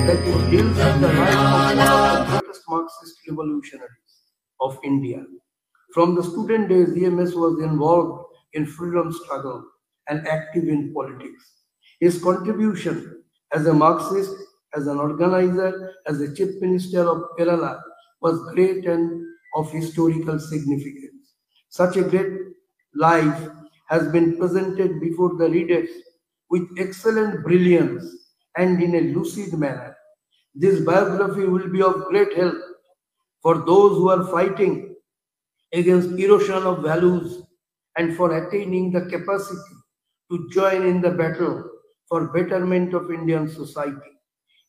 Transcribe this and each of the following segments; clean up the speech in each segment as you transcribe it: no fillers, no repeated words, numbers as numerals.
that it deals with the life of one of the greatest Marxist revolutionaries of India. From the student days, EMS was involved in freedom struggle and active in politics. His contribution as a Marxist, as an organizer, as the Chief Minister of Kerala was great and of historical significance. Such a great life has been presented before the readers with excellent brilliance and in a lucid manner. This biography will be of great help for those who are fighting against erosion of values and for attaining the capacity to join in the battle for betterment of Indian society.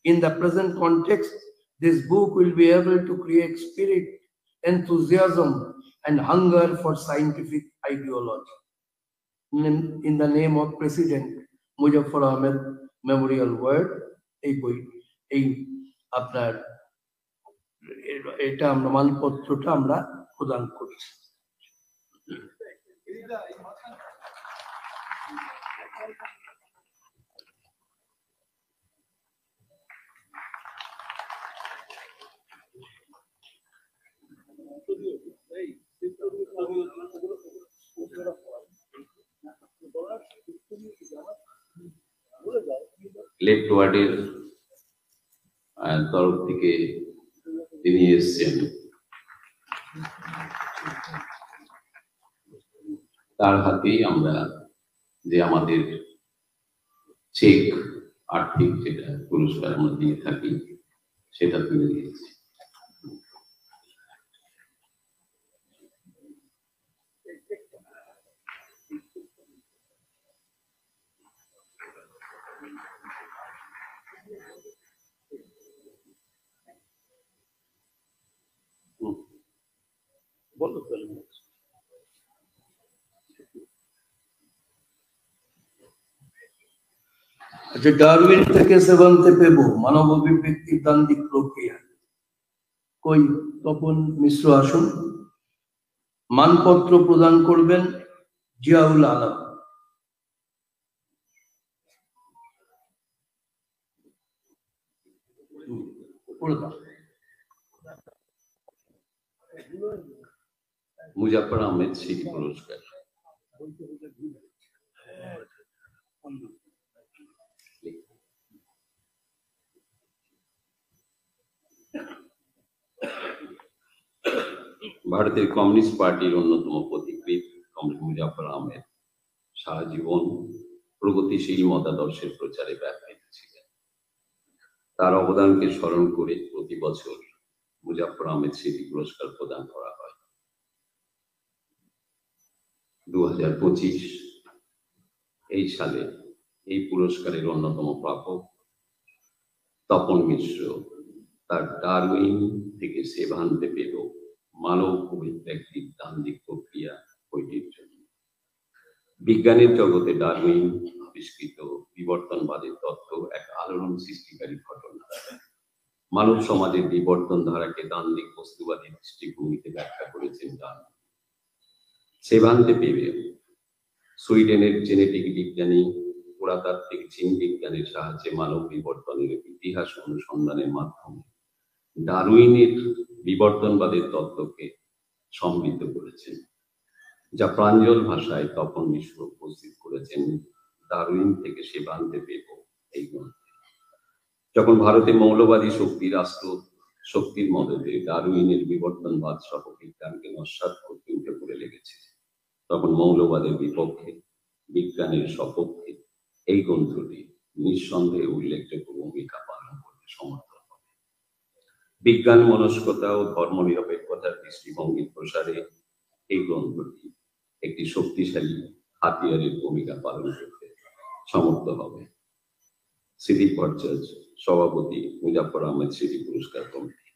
In the present context, this book will be able to create spirit, enthusiasm, and hunger for scientific ideology. In the name of President Muzaffar Ahmed Memorial Award, আপনার এটা আমরা মানপত্রটা আমরা প্রদান করছি। Left ওয়ার্ডের তরফ থেকে তিনি এসছেন, তার হাতেই আমরা যে আমাদের চেক আর্থিক যেটা পুরস্কার আমরা দিয়ে থাকি সেটা তুলে দিয়েছি। আচ্ছা, ডারউইন থেকে সেভান্তে পেব মানব অভিব্যক্তির দ্বান্দ্বিক প্রক্রিয়া। কই তপন মিশ্র আসুন। মানপত্র প্রদান করবেন জিয়াউল আলম। মুজাফফর আহমেদ স্মৃতি পুরস্কার। ভারতের কমিউনিস্ট পার্টির অন্যতম পথিকৃৎ কমরেড মুজাফফর আহমেদ সারা জীবন প্রগতিশীল মতাদর্শের প্রচারে ব্যাপৃত ছিলেন। তার অবদানকে স্মরণ করে প্রতি বছর মুজাফফর আহমেদ স্মৃতি পুরস্কার প্রদান করা হয়। 2025 এই সালে এই পুরস্কারের অন্যতম প্রাপক তপন মিশ্র তার ডারউইন থেকে সেভান্তে পেল মানব অভিব্যক্তির দ্বান্দ্বিক প্রক্রিয়া বইটির জন্য। বিজ্ঞানের জগতে ডারউইন আবিষ্কৃত বিবর্তনবাদের তত্ত্ব এক আলোড়ন সৃষ্টিকারী ঘটনা। মানব সমাজের বিবর্তন ধারাকে দ্বান্দ্বিক বস্তুবাদী দৃষ্টিভঙ্গিতে ব্যাখ্যা করেছেন ডারউইন। সেভান্তে পেবে সুইডেনের জেনেটিক বিজ্ঞানী পুরাতাত্ত্বিক জিন বিজ্ঞানের সাহায্যে মানব বিবর্তনের ইতিহাস অনুসন্ধানের মাধ্যমে ডারউইনের বিবর্তনবাদের তত্ত্বকে সমৃদ্ধ করেছেন, যা প্রাঞ্জল ভাষায় তপন মিশ্র উপস্থিত করেছেন ডারউইন থেকে সেভান্তে পেব এই গ্রন্থে। যখন ভারতে মৌলবাদী শক্তি রাষ্ট্র শক্তির মদতে ডারউইনের বিবর্তনবাদ সহ বিজ্ঞানকে নস্যাৎ করতে উঠে পড়ে লেগেছে, তখন মৌলবাদের বিপক্ষে বিজ্ঞানের সপক্ষে এই গ্রন্থটি নিঃসন্দেহে উল্লেখযোগ্য ভূমিকা পালন করতে সমর্থ হবে। বিজ্ঞান মনস্কতা ও ধর্মনিরপেক্ষতার দৃষ্টিভঙ্গির প্রসারে এই গ্রন্থটি একটি শক্তিশালী হাতিয়ারের ভূমিকা পালন করতে সমর্থ হবে। স্মৃতি পর্যায় সভাপতি মুজাফফর আহমেদ স্মৃতি পুরস্কার কমিটি।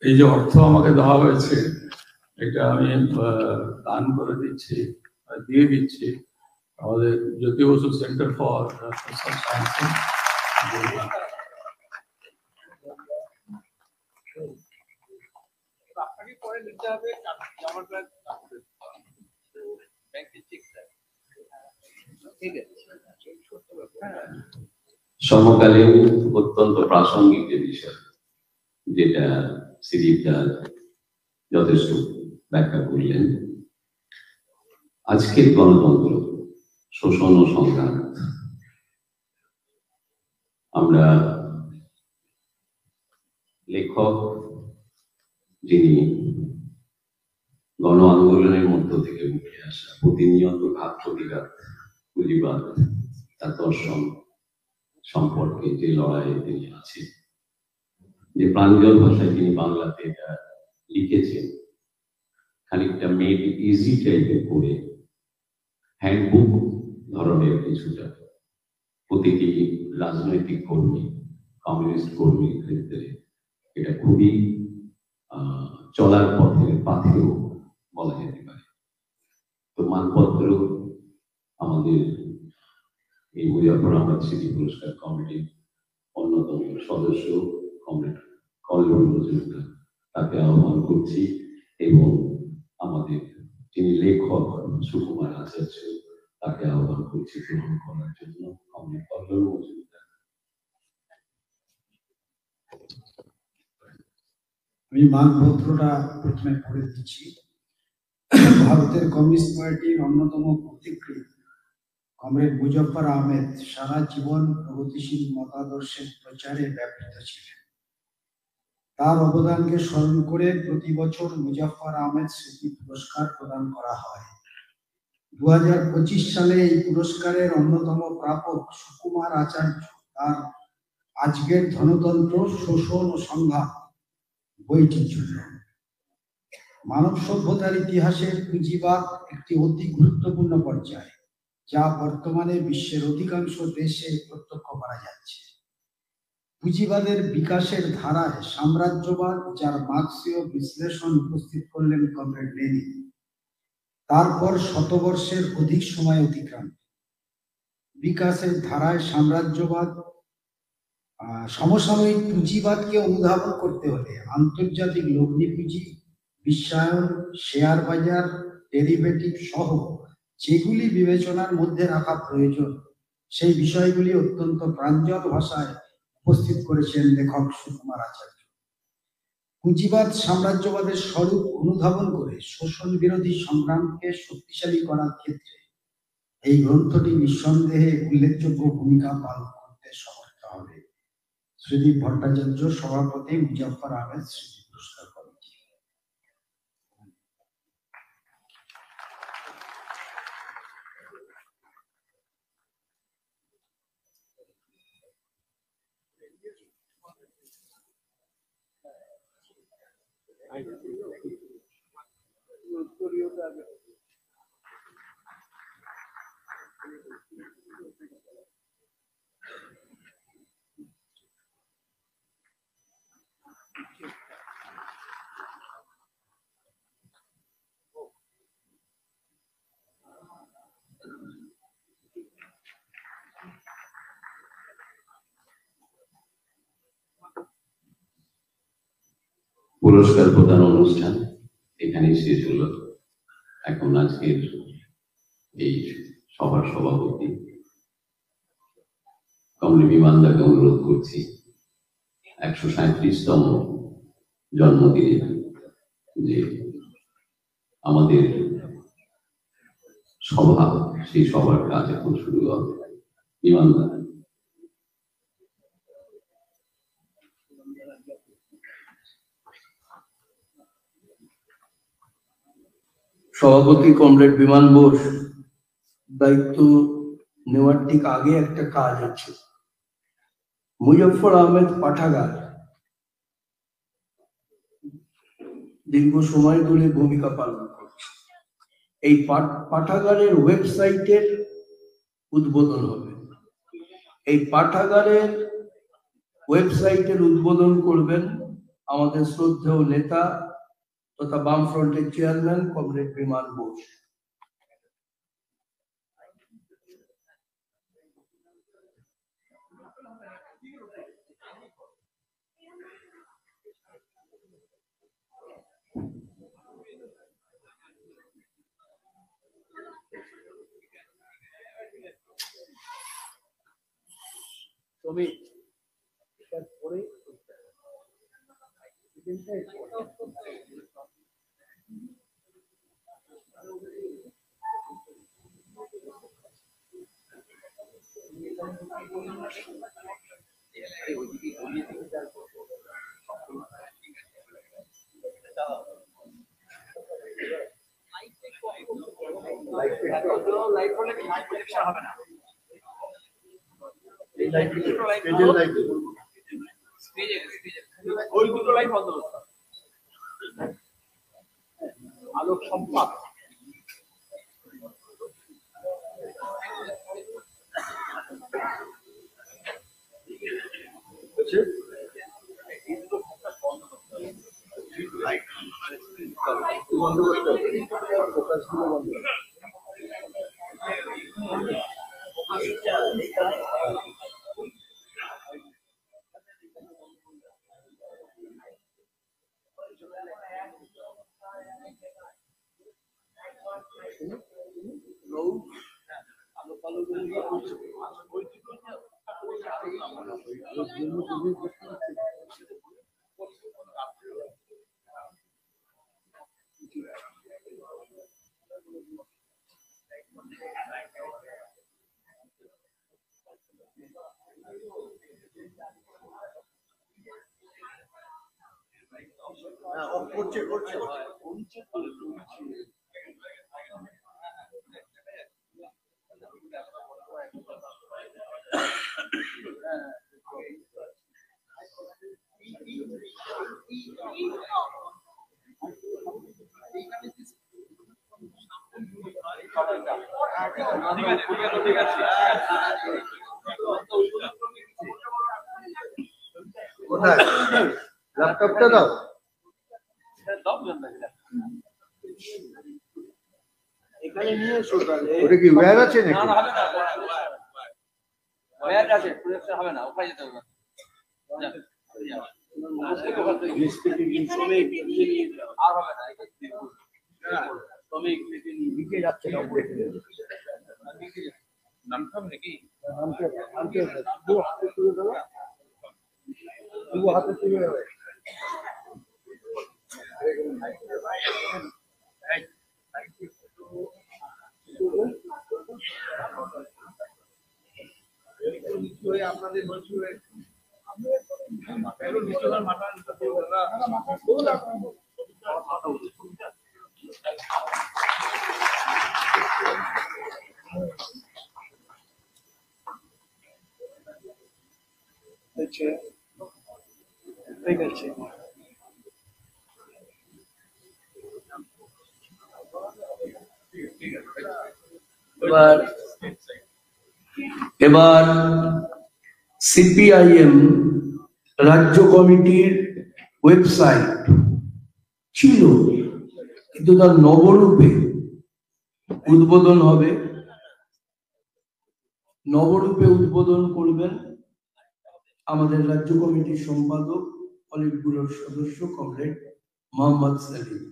এই যে অর্থ আমাকে দেওয়া হয়েছে এটা আমি দান করে দিচ্ছি, দিয়ে দিচ্ছি আমাদের Jyoti Basu centre for social science. সমকালীন অত্যন্ত প্রাসঙ্গিক যে বিষয়, যেটা শ্রীদীপদা যথেষ্ট ব্যাখ্যা করলেন। আজকের গণতন্ত্র, শোষণ ও সংঘাত। আমরা লেখক যিনি গণ আন্দোলনের মধ্য থেকে উঠে আসা প্রতিনিয়ত ঘাত প্রতিঘাত, পুঁজিবাদ, তার দর্শন সম্পর্কে যে লড়াইয়ে তিনি আছেন, যে প্রাঞ্জল ভাষায় তিনি বাংলাতে এটা লিখেছেন, খানিকটা মেড ইজি টাইপের করে হ্যান্ডবুক ধরনের কিছুটা প্রতিটি রাজনৈতিক কর্মী, কমিউনিস্ট কর্মীর ক্ষেত্রে এটা খুবই চলার পথের পাথেও বলা যেতে পারে। তো মানপত্র আমাদের এই মুজাফফর আহমদ স্মৃতি পুরস্কার কমিটির অন্যতম সদস্য কমরেড কল্লোল মজুমদার, তাকে আহ্বান করছি, এবং আমাদের যিনি লেখক সুকুমার আচার্য, তাকে আহ্বান করছি গ্রহণ করার জন্য। কমরেড কল্লোল মজুমদার। আমি মানপত্রটা প্রথমে পড়ে দিচ্ছি। ভারতের কমিউনিস্ট পার্টির অন্যতম পথিকৃৎ কমরেড মুজফ্ফর আহমেদ সারা জীবন প্রগতিশীল মতাদর্শের প্রচারে ব্যাপৃত ছিলেন। তার অবদানকে স্মরণ করে প্রতি বছর মুজফ্ফর আহমেদ স্মৃতি পুরস্কার প্রদান করা হয়। 2025 সালে এই পুরস্কারের অন্যতম প্রাপক সুকুমার আচার্য তার আজকের ধনতন্ত্র, শোষণ ও সংঘাত বইটির জন্য। মানব সভ্যতার ইতিহাসে পুঁজিবাদ একটি অতি গুরুত্বপূর্ণ পর্যায়, যা বর্তমানে বিশ্বের অধিকাংশ দেশে প্রত্যক্ষ করা যাচ্ছে। পুঁজিবাদের বিকাশের ধারায় সাম্রাজ্যবাদ, যার মার্ক্সীয় বিশ্লেষণ উপস্থিত করলেন কমরেড লেনিন, তারপর শতবর্ষের অধিক সময় অতিক্রান্ত। বিকাশের ধারায় সাম্রাজ্যবাদ, সমসাময়িক পুঁজিবাদকে অনুধাবন করতে হলে আন্তর্জাতিক লগ্নি পুঁজি, বিশ্বায়ন, শেয়ার বাজার, ডেরিভেটিভ সহ যেগুলি বিবেচনার মধ্যে রাখা প্রয়োজন, সেই বিষয়গুলি অত্যন্ত প্রাঞ্জল ভাষায় উপস্থিত করেছেন লেখক সুকুমার আচার্য। পুঁজিবাদ সাম্রাজ্যবাদের স্বরূপ অনুধাবন করে শোষণ বিরোধী সংগ্রামকে শক্তিশালী করার ক্ষেত্রে এই গ্রন্থটি নিঃসন্দেহে উল্লেখযোগ্য ভূমিকা পালন করতে সমর্থ হবে। শ্রীদীপ ভট্টাচার্য, সভাপতি, মুজাফফর আহমেদ স্মৃতি পুরস্কার কমিটি। পুরস্কার প্রদান অনুষ্ঠান এখানে শেষ হলো। এখন আজকের এই সভার সভাপতি কমরেড বিমানদাকে অনুরোধ করছি 137তম জন্মদিনে যে আমাদের সভা, সেই সভার কাজ এখন শুরু হবে। বিমানদা। সভাপতি কমরেড বিমান বোস দায়িত্ব নেওয়ার ঠিক আগে একটা কাজ আছে। মুজফ্ফর আহমেদ পাঠাগার দীর্ঘ সময় ধরে ভূমিকা পালন করছে। এই পাঠাগারের ওয়েবসাইটের উদ্বোধন হবে। এই পাঠাগারের ওয়েবসাইটের উদ্বোধন করবেন আমাদের শ্রদ্ধেয় নেতা তথা বামফ্রন্টের চেয়ারম্যান কমরেড বিমান বোস। আলোক সম্পাদ বন্ধ করতে হবে। ল্যাপটপটা দাও, এখানে নিয়ে এসো। তাহলে ওটা কি ওয়্যার আছে নাকি? না হবে না, ওয়্যার আছে, প্রজেক্টর হবে না, ওখানে যেতে হবে। আর হবে না, শ্রমিক লিখে যাচ্ছে নামতে হবে নাকি? নামতে দু হাতে তুলে দেবো, দু হাতে তুলে দেবে। আপনাদের বলছি ঠিক আছে। এবার সিপিআইএম রাজ্য কমিটির ওয়েবসাইট ছিল, কিন্তু তার নবরূপে উদ্বোধন হবে। নবরূপে উদ্বোধন করবেন আমাদের রাজ্য কমিটির সম্পাদক পলিট ব্যুরোর সদস্য কমরেড মোহাম্মদ সেলিম।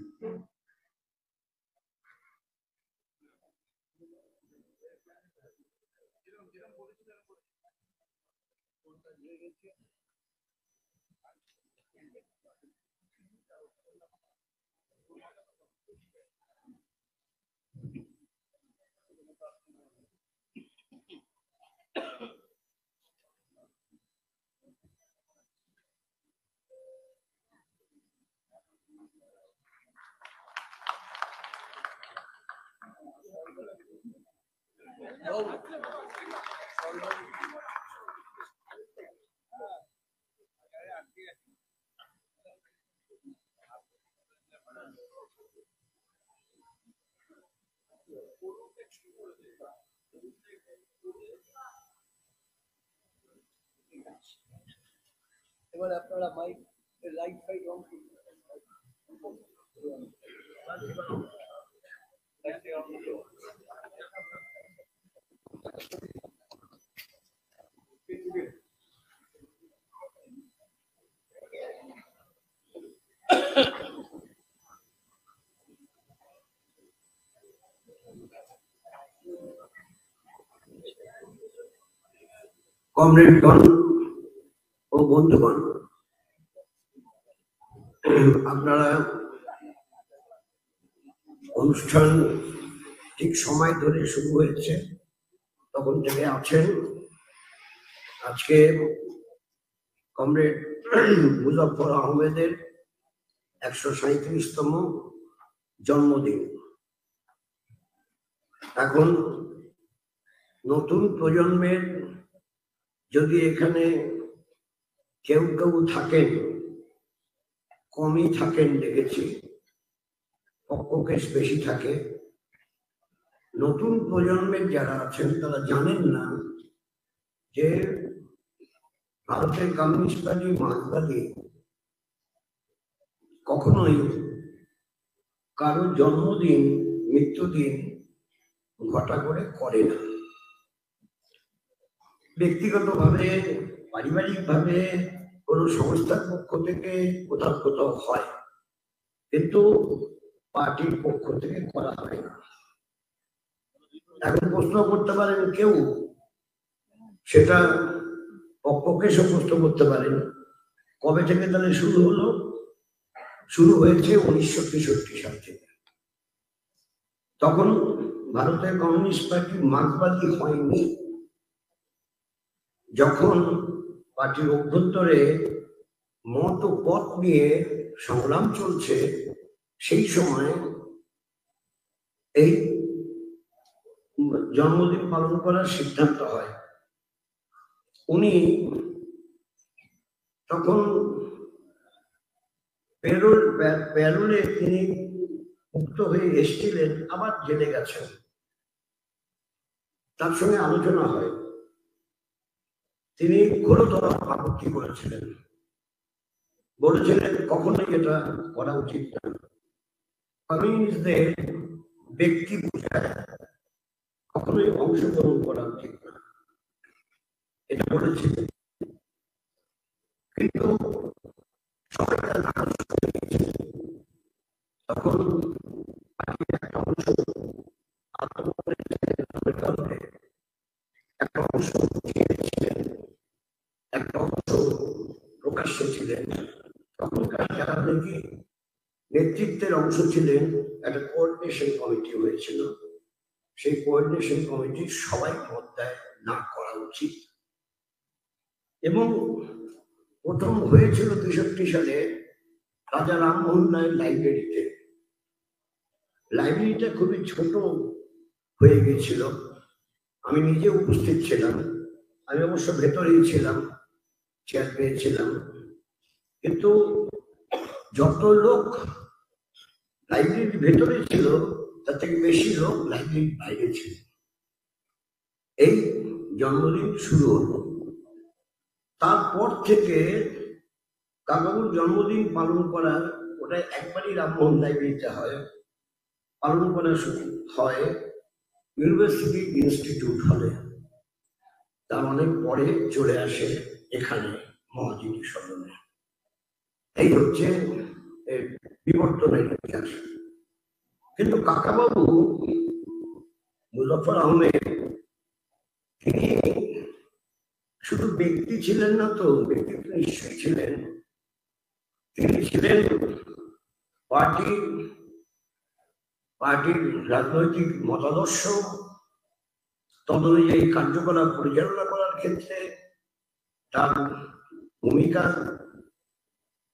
এবার আপনারা মাইক লাইট ফাইট অন করুন। কমরেডগণ ও বন্ধুগণ, আপনারা অনুষ্ঠান ঠিক সময় ধরে শুরু হয়েছে তখন থেকে আছেন। আজকে কমরেড মুজফ্ফর আহমেদের 137তম জন্মদিন। এখন নতুন প্রজন্মের যদি এখানে কেউ কেউ থাকেন, কমই থাকেন দেখেছি, পক্ষকেশ বেশি থাকে। নতুন প্রজন্মের যারা আছেন তারা জানেন না যে ভারতের কমিউনিস্ট পার্টি মার্ক্সবাদী কখনোই কারো জন্মদিন মৃত্যুদিন ঘটা করে না। ব্যক্তিগতভাবে পারিবারিকভাবে কোনো সংস্থার পক্ষ থেকে কোথাও কোথাও হয়, কিন্তু পার্টির পক্ষ থেকে করা হয় না। এখন প্রশ্ন করতে পারেন কেউ, সেটা পক্ষকেশও প্রশ্ন করতে পারেন, কবে থেকে তাহলে শুরু হলো? শুরু হয়েছে 1963 সাল থেকে। তখন ভারতের কমিউনিস্ট পার্টি মার্ক্সবাদী হয়নি। যখন পার্টির অভ্যন্তরে মত ও পথ নিয়ে সংগ্রাম চলছে, সেই সময় এই জন্মদিন পালন করার সিদ্ধান্ত হয়। উনি তখন প্যারোলে তিনি মুক্ত হয়ে এসেছিলেন, আবার জেলে গেছেন। তার সঙ্গে আলোচনা হয়, তিনি ঘোরতর আপত্তি করেছিলেন, বলেছিলেন কখনোই এটা করা উচিত না, কমিউনিস্টদের ব্যক্তি পূজায় কখনোই অংশগ্রহণ করা উচিত না, এটা বলেছিলেন। কিন্তু তখন একটা অংশ একটা অংশ একটা অংশ প্রকাশ্য ছিলেন। তখনকার যারা নাকি নেতৃত্বের অংশ ছিলেন, একটা কোঅর্ডিনেশন কমিটি হয়েছিল। সেই কোঅর্ডিনেশন কমিটি সবাই মত দেয় না করা উচিত। এবং প্রথম হয়েছিল 63 সালে রাজা রামমোহন রায়ের লাইব্রেরিতে। লাইব্রেরিটা খুবই ছোট হয়ে গিয়েছিল, আমি নিজে উপস্থিত ছিলাম। আমি অবশ্য ভেতরেই ছিলাম, চেয়ার পেয়েছিলাম। কিন্তু যত লোক লাইব্রেরির ভেতরে ছিল তার থেকে বেশি লোক লাইব্রেরির বাইরে ছিল। এই জন্মদিন শুরু হলো। তারপর থেকে কাকাবুর জন্মদিন পালন করার, ওটা একবারই রামমোহন লাইব্রেরিতে হয়, পালন করা শুরু হয় ইউনিভার্সিটি ইনস্টিটিউট হলে। তার অনেক পরে চলে আসে এখানে মহাজিনী সদনে। এই হচ্ছে বিবর্তনের ইতিহাস। কিন্তু কাকাবাবু মুজফ্ফর আহমেদ তিনি শুধু ব্যক্তি ছিলেন না, তো ব্যক্তিত্ব নিশ্চয় ছিলেন, তিনি ছিলেন পার্টির রাজনৈতিক মতাদর্শ, তদনুযায়ী কার্যকলাপ পরিচালনা করার ক্ষেত্রে তার ভূমিকা।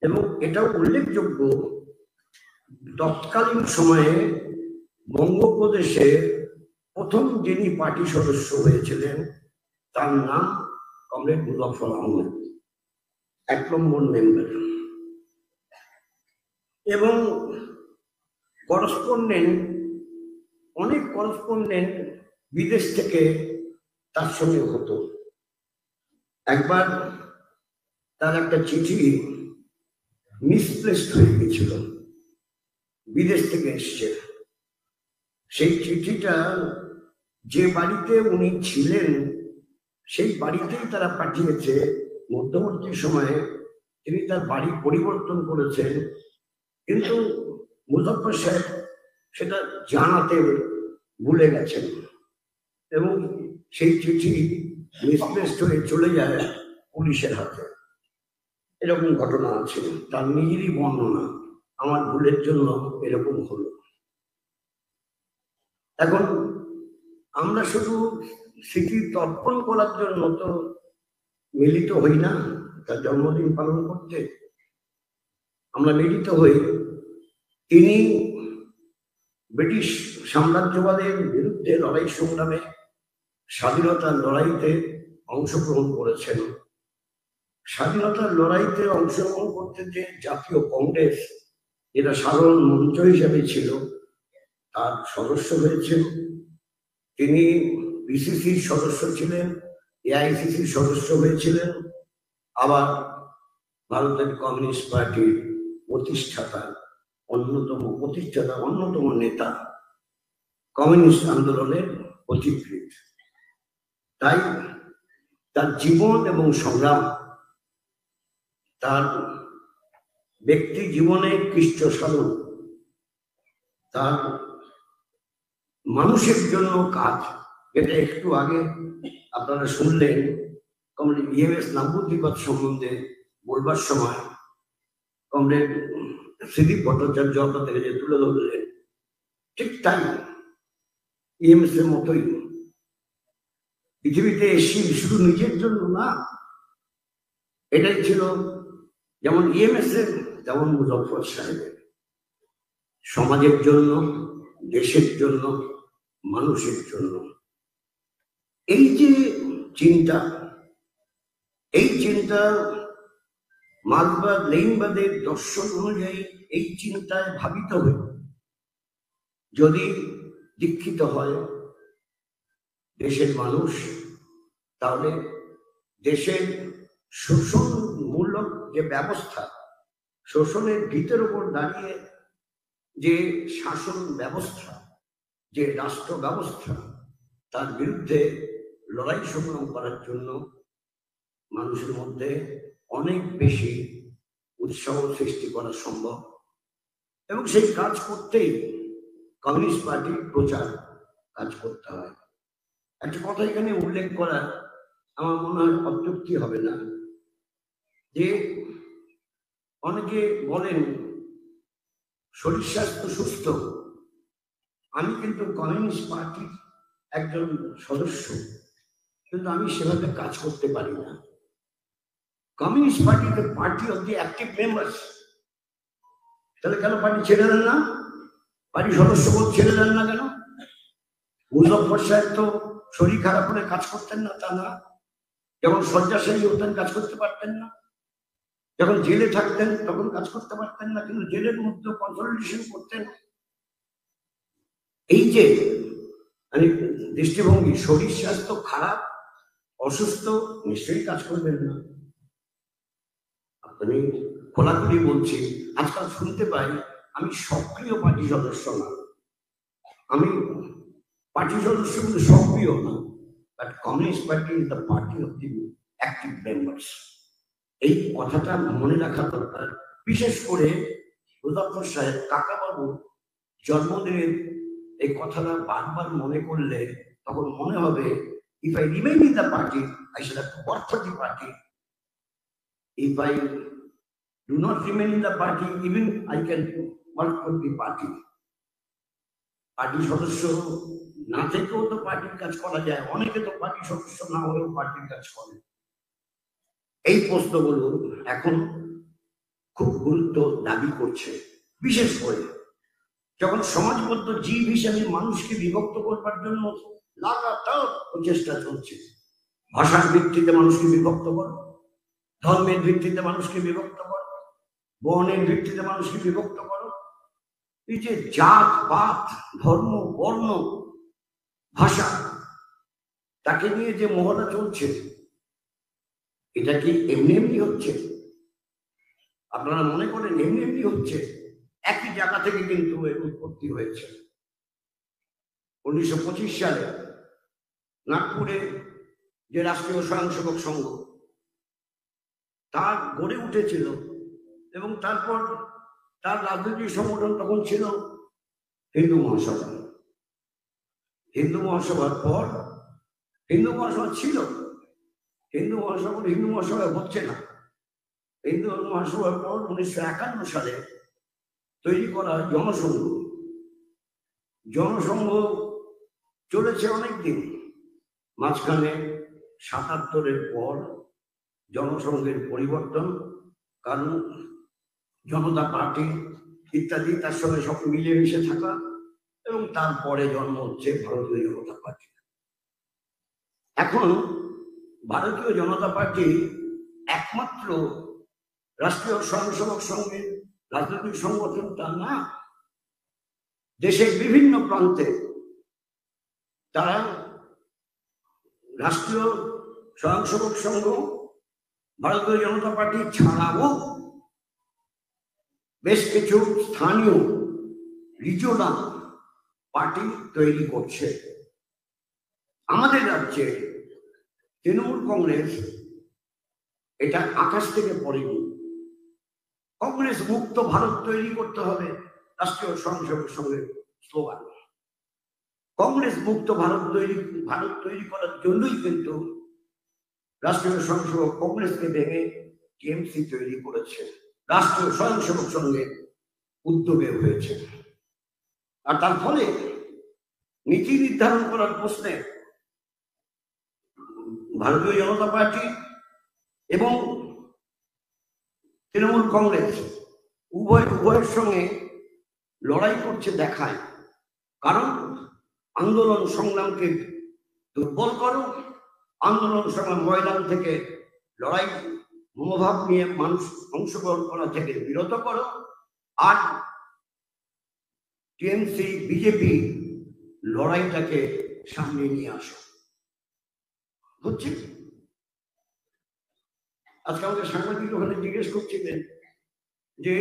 এবং এটাও উল্লেখযোগ্য, তৎকালীন সময়ে বঙ্গপ্রদেশে প্রথম যিনি পার্টি সদস্য হয়েছিলেন তার নাম কমরেড মুজফফর আহমেদ, 1 নম্বর মেম্বার। এবং করেসপন্ডেন্ট, অনেক করেসপন্ডেন্ট বিদেশ থেকে তার সঙ্গে হতো। একবার তার একটা চিঠি মিসপ্লেসড হয়ে গেছিল, বিদেশ থেকে এসছে। সেই চিঠিটা যে বাড়িতে উনি ছিলেন সেই বাড়িতেই তারা পাঠিয়েছে। মধ্যবর্তী সময়ে তিনি তার বাড়ি পরিবর্তন করেছেন, কিন্তু মুজফফর সাহেব সেটা জানাতে ভুলে গেছেন এবং সেই চিঠি মিসপ্লেসড হয়ে চলে যায় পুলিশের হাতে। এরকম ঘটনা আছে, তার নিজেরই বর্ণনা, আমার ভুলের জন্য এরকম হলো। এখন আমরা শুধু স্মৃতি তর্পণ করার জন্য তো মিলিত হই না, তার জন্মদিন পালন করতে আমরা মিলিত হই। তিনি ব্রিটিশ সাম্রাজ্যবাদের বিরুদ্ধে লড়াই সংগ্রামে, স্বাধীনতার লড়াইতে অংশগ্রহণ করেছেন। স্বাধীনতার লড়াইতে অংশগ্রহণ করতে যে জাতীয় কংগ্রেস, যেটা সাধারণ মঞ্চ হিসেবে ছিল, তার সদস্য হয়েছেন। তিনি পিসিসির সদস্য ছিলেন, এআইসিসির সদস্য হয়েছিলেন, আবার ভারতের কমিউনিস্ট পার্টির অন্যতম নেতা, কমিউনিস্ট আন্দোলনের পথিকৃৎ। তাই তার জীবন এবং সংগ্রাম, তার ব্যক্তি জীবনে কৃষ্ট সাধন, তার মানুষের জন্য কাজ, যেটা একটু আগে আপনারা শুনলেন কমরেড EMS নাম্বুদ্দিপাদ সম্বন্ধে বলবার সময় কমরেড শ্রীদীপ ভট্টাচার্য আপনাদের যে তুলে ধরলেন, ঠিক তাই EMS এর মতোই পৃথিবীতে এসে শুধু নিজের জন্য না, এটাই ছিল যেমন EMS এর, তেমন মুজফফর সাহেবের সমাজের জন্য, দেশের জন্য, মানুষের জন্য। এই যে চিন্তা, এই চিন্তা মার্কসবাদ লেনিনবাদের দর্শন অনুযায়ী এই চিন্তায় ভাবিত হয়ে যদি দীক্ষিত হয় দেশের মানুষ, তাহলে দেশের শোষণমূলক যে ব্যবস্থা, শোষণের ভিতের উপর দাঁড়িয়ে যে শাসন ব্যবস্থা, যে রাষ্ট্র ব্যবস্থা, তার বিরুদ্ধে লড়াই সংগ্রাম করার জন্য মানুষের মধ্যে অনেক বেশি উৎসাহ সৃষ্টি করা সম্ভব। এবং সেই কাজ করতেই কমিউনিস্ট পার্টির প্রচার কাজ করতে হয়। একটা কথা এখানে উল্লেখ করা আমার মনে হয় অত্যুক্তি হবে না, যে অনেকে বলেন শরীর স্বাস্থ্য সুস্থ। আমি কিন্তু কমিউনিস্ট পার্টির একজন সদস্য, কিন্তু আমি সেভাবে কাজ করতে পারি না। Communist party the party of the active members. তাহলে কেন পার্টি ছেড়ে দেন না? পার্টি সদস্যপদ ছেড়ে দেন না কেন? মুজফফর সাহেব তো শরীর খারাপ হলে কাজ করতেন না তা না, যখন শয্যাশায়ী হতেন কাজ করতে পারতেন না, যখন জেলে থাকতেন তখন কাজ করতে পারতেন না, কিন্তু জেলের মধ্যে কনসলিডেশন করতেন। এই যে মানে দৃষ্টিভঙ্গি, শরীর স্বাস্থ্য খারাপ, অসুস্থ, নিশ্চয়ই কাজ করবেন না। আমি খোলাখুলি বলছি, আজকাল শুনতে পাই আমি সক্রিয় পার্টি সদস্য না, আমি পার্টি সদস্য কিন্তু সক্রিয় না, but communist party is the party of the active members. এই কথাটা মনে রাখা দরকার। বিশেষ করে মুজফফর সাহেব কাকাবাবু জন্মদিনের এই কথাটা বারবার মনে করলে তখন মনে হবে, if I remain in the party, I should have to work for the party. If I do not remain in the party, even I can work for the party. Party সদস্য না থেকেও তো পার্টির কাজ করা যায়, অনেকে তো পার্টি সদস্য না হয়েও পার্টির কাজ করে। এই প্রশ্নগুলো এখন খুব গুরুত্ব দাবি করছে, বিশেষ করে যখন সমাজবদ্ধ জীব হিসেবে মানুষকে বিভক্ত করবার জন্য লাগাতার প্রচেষ্টা চলছে, ভাষার ভিত্তিতে মানুষকে বিভক্ত করো, ধর্মের ভিত্তিতে মানুষকে বিভক্ত করো, বর্ণের ভিত্তিতে মানুষকে বিভক্ত করো, এই যে জাত পাত ধর্ম বর্ণ ভাষা তাকে নিয়ে যে মহড়া চলছে, এটা কি এমনি এমনি হচ্ছে? আপনারা মনে করেন এমনি এমনি হচ্ছে? একই জায়গা থেকে কিন্তু এর উৎপত্তি হয়েছে। 1925 সালে নাগপুরে যে রাষ্ট্রীয় স্বয়ংসেবক সংঘ তা গড়ে উঠেছিল এবং তারপর তার রাজনৈতিক সংগঠন তখন ছিল হিন্দু মহাসভা। হিন্দু মহাসভার পর হিন্দু মহাসভা ছিল, হিন্দু মহাসভা হচ্ছে না। হিন্দু মহাসভার পর 1951 সালে তৈরি করা জনসংঘ। জনসংঘ চলেছে অনেকদিন, মাঝখানে 77-এর পর জনসংঘের পরিবর্তন, কারণ জনতা পার্টি ইত্যাদি তার সঙ্গে সব মিলেমিশে থাকা, এবং তারপরে জন্ম হচ্ছে ভারতীয় জনতা পার্টি। এখন ভারতীয় জনতা পার্টি একমাত্র রাষ্ট্রীয় স্বয়ংসেবক সংঘের রাজনৈতিক সংগঠনটা না, দেশের বিভিন্ন প্রান্তে তারা রাষ্ট্রীয় স্বয়ংসেবক সংঘ, ভারতীয় জনতা পার্টি ছাড়াও বেশ কিছু স্থানীয় রিজিওনাল পার্টি তৈরি করছে। আমাদের রাজ্যে তৃণমূল কংগ্রেস এটা আকাশ থেকে পড়েনি। কংগ্রেস মুক্ত ভারত তৈরি করতে হবে রাষ্ট্রীয় স্বয়ংসেবক সংঘের স্লোগান। কংগ্রেস মুক্ত ভারত তৈরি করার জন্যই কিন্তু রাষ্ট্রীয় স্বয়ংসেবক কংগ্রেসকে ভেঙে টিএমসি তৈরি করেছে, রাষ্ট্রীয় স্বয়ংসেবক সংঘের উদ্যোগে হয়েছে। আর তার ফলে নীতি নির্ধারণ করার প্রশ্নে ভারতীয় জনতা পার্টি এবং তৃণমূল কংগ্রেস উভয়ের সঙ্গে লড়াই করছে দেখায়। কারণ আন্দোলন সংগ্রামকে দুর্বল করো, আন্দোলন সংগ্রাম ময়দান থেকে লড়াই মনোভাব নিয়ে মানুষ অংশগ্রহণ করা থেকে বিরত করো, আর টিএমসি বিজেপি লড়াইটাকে সামনে নিয়ে আসো। হচ্ছে আজকে আমাদের সাংবাদিক ওখানে জিজ্ঞেস করছিলেন যে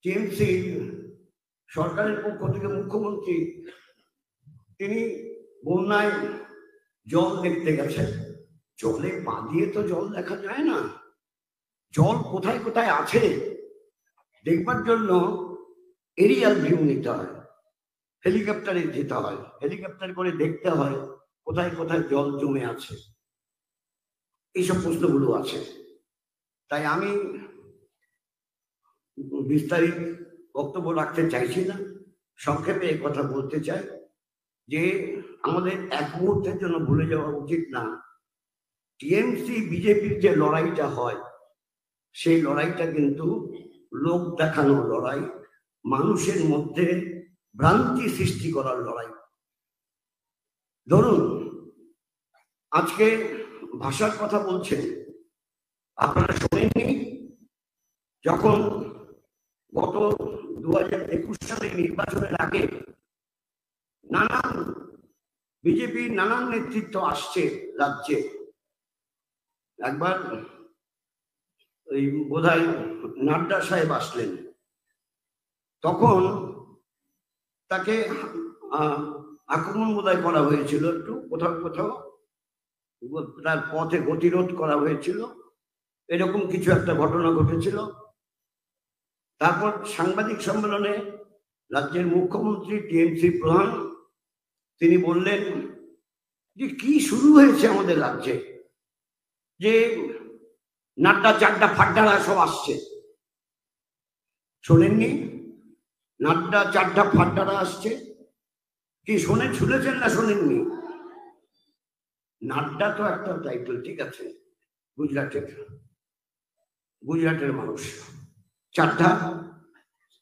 টিএমসি সরকারের পক্ষ থেকে মুখ্যমন্ত্রী তিনি বন্যায় জল দেখতে গেছেন। জলে পা দিয়ে তো জল দেখা যায় না, জল কোথায় কোথায় আছে দেখবার জন্য এরিয়াল ভিউ নিতে হয়, হেলিকপ্টারে যেতে হয়, হেলিকপ্টার করে দেখতে হয় কোথায় কোথায় জল জমে আছে। এইসব প্রশ্নগুলো আছে। তাই আমি বিস্তারিত বক্তব্য রাখতে চাইছি না, সংক্ষেপে এই কথা বলতে চাই যে আমাদের এক মুহূর্তের জন্য ভুলে যাওয়া উচিত না, টিএমসি বিজেপির যে লড়াইটা হয় সেই লড়াইটা কিন্তু লোক দেখানো লড়াই, মানুষের মধ্যে ভ্রান্তি সৃষ্টি করার লড়াই। ধরুন আজকে ভাষার কথা বলছেন, আপনারা শোনেননি যখন গত 2021 সালে নির্বাচনের আগে নানান বিজেপির নানান নেতৃত্ব আসছে রাজ্যে। একবার ওই বোধহয় নাড্ডা সাহেব আসলেন, তখন তাকে আক্রমণ বোধহয় করা হয়েছিল, একটু কোথাও কোথাও তার পথে গতিরোধ করা হয়েছিল, এরকম কিছু একটা ঘটনা ঘটেছিল। তারপর সাংবাদিক সম্মেলনে রাজ্যের মুখ্যমন্ত্রী টিএমসি প্রধান তিনি বললেন যে কি শুরু হয়েছে আমাদের রাজ্যে, যে নাড্ডা চাড্ডা ফাড্ডারা সব আসছে। শোনেননি? নাড্ডা চাড্ডা ফাড্ডারা আসছে কি শুনেছেন না শোনেননি? নাড্ডা তো একটা টাইটেল, ঠিক আছে, গুজরাটের মানুষ, চাড্ডা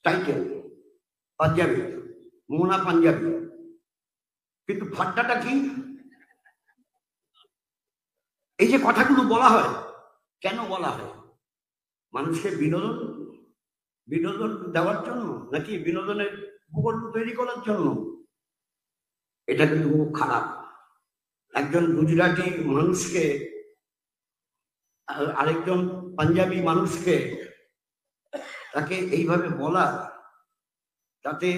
টাইটেল, পাঞ্জাবি, মোনা পাঞ্জাবি, কিন্তু ফাড্ডাটা কি? এই যে কথাগুলো বলা হয়, কেন বলা হয়? মানুষকে বিনোদন দেওয়ার জন্য, নাকি বিনোদনের ভূগোল তৈরি করার জন্য? এটা কিন্তু খুব খারাপ। একজন গুজরাটি মানুষকে আরেকজন পাঞ্জাবি মানুষকে তাকে এইভাবে বলা, তাতে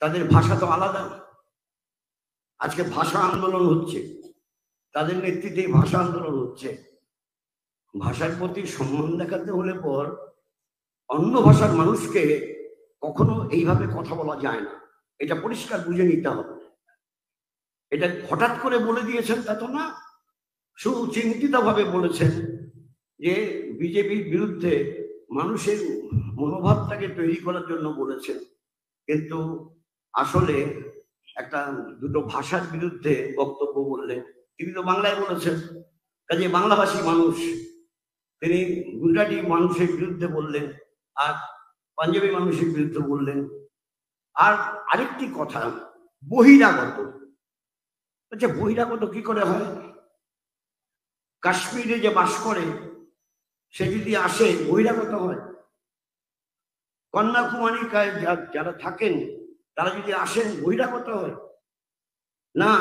তাদের ভাষা তো আলাদা। আজকে ভাষা আন্দোলন হচ্ছে, তাদের নেতৃত্বে ভাষা আন্দোলন হচ্ছে। ভাষার প্রতি সম্মান দেখাতে হলে পর অন্য ভাষার মানুষকে কখনো এইভাবে কথা বলা যায় না, এটা পরিষ্কার বুঝে নিতে হবে। এটা হঠাৎ করে বলে দিয়েছেন তা তো না, সুচিন্তিত ভাবে বলেছেন যে বিজেপির বিরুদ্ধে মানুষের মনোভাবটাকে তৈরি করার জন্য বলেছেন, কিন্তু আসলে একটা দুটো ভাষার বিরুদ্ধে বক্তব্য বললেন। তিনি তো বাংলায় বলেছেন, কাজে বাংলাভাষী মানুষ, তিনি গুজরাটি মানুষের বিরুদ্ধে বললেন আর পাঞ্জাবি মানুষের বিরুদ্ধে বললেন। আর আরেকটি কথা, বহিরাগত। আচ্ছা, বহিরাগত কি করে হয়? কাশ্মীরে যে বাস করে সে যদি আসে, বহিরাগত হয়? কন্যাকুমারী যারা থাকেন তারা যদি আসেন, বহিরাগত হয়? না,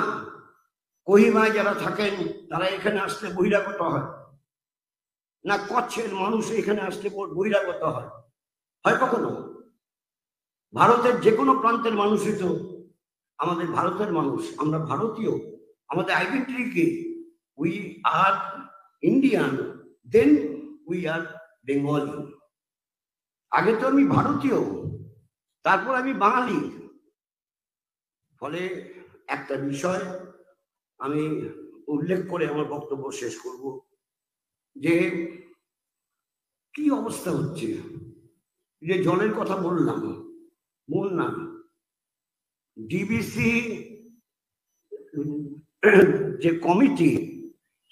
কোহিমায় যারা থাকেন তারা এখানে আসলে বহিরাগত হয়? না, কচ্ছের মানুষ এখানে আসলে বহিরাগত হয়? হয় কখনো? ভারতের যে কোনো প্রান্তের মানুষই তো আমাদের ভারতের মানুষ, আমরা ভারতীয়। আমাদের আইডেন্টিটি কি? We are Indian, then we are Bengali. আগে তো আমি ভারতীয়, তারপর আমি বাঙালি। ফলে একটা বিষয় আমি উল্লেখ করে আমার বক্তব্য শেষ করব, যে কি অবস্থা হচ্ছে। যে জলের কথা বললাম, বন্যা, ডিবিসি যে কমিটি,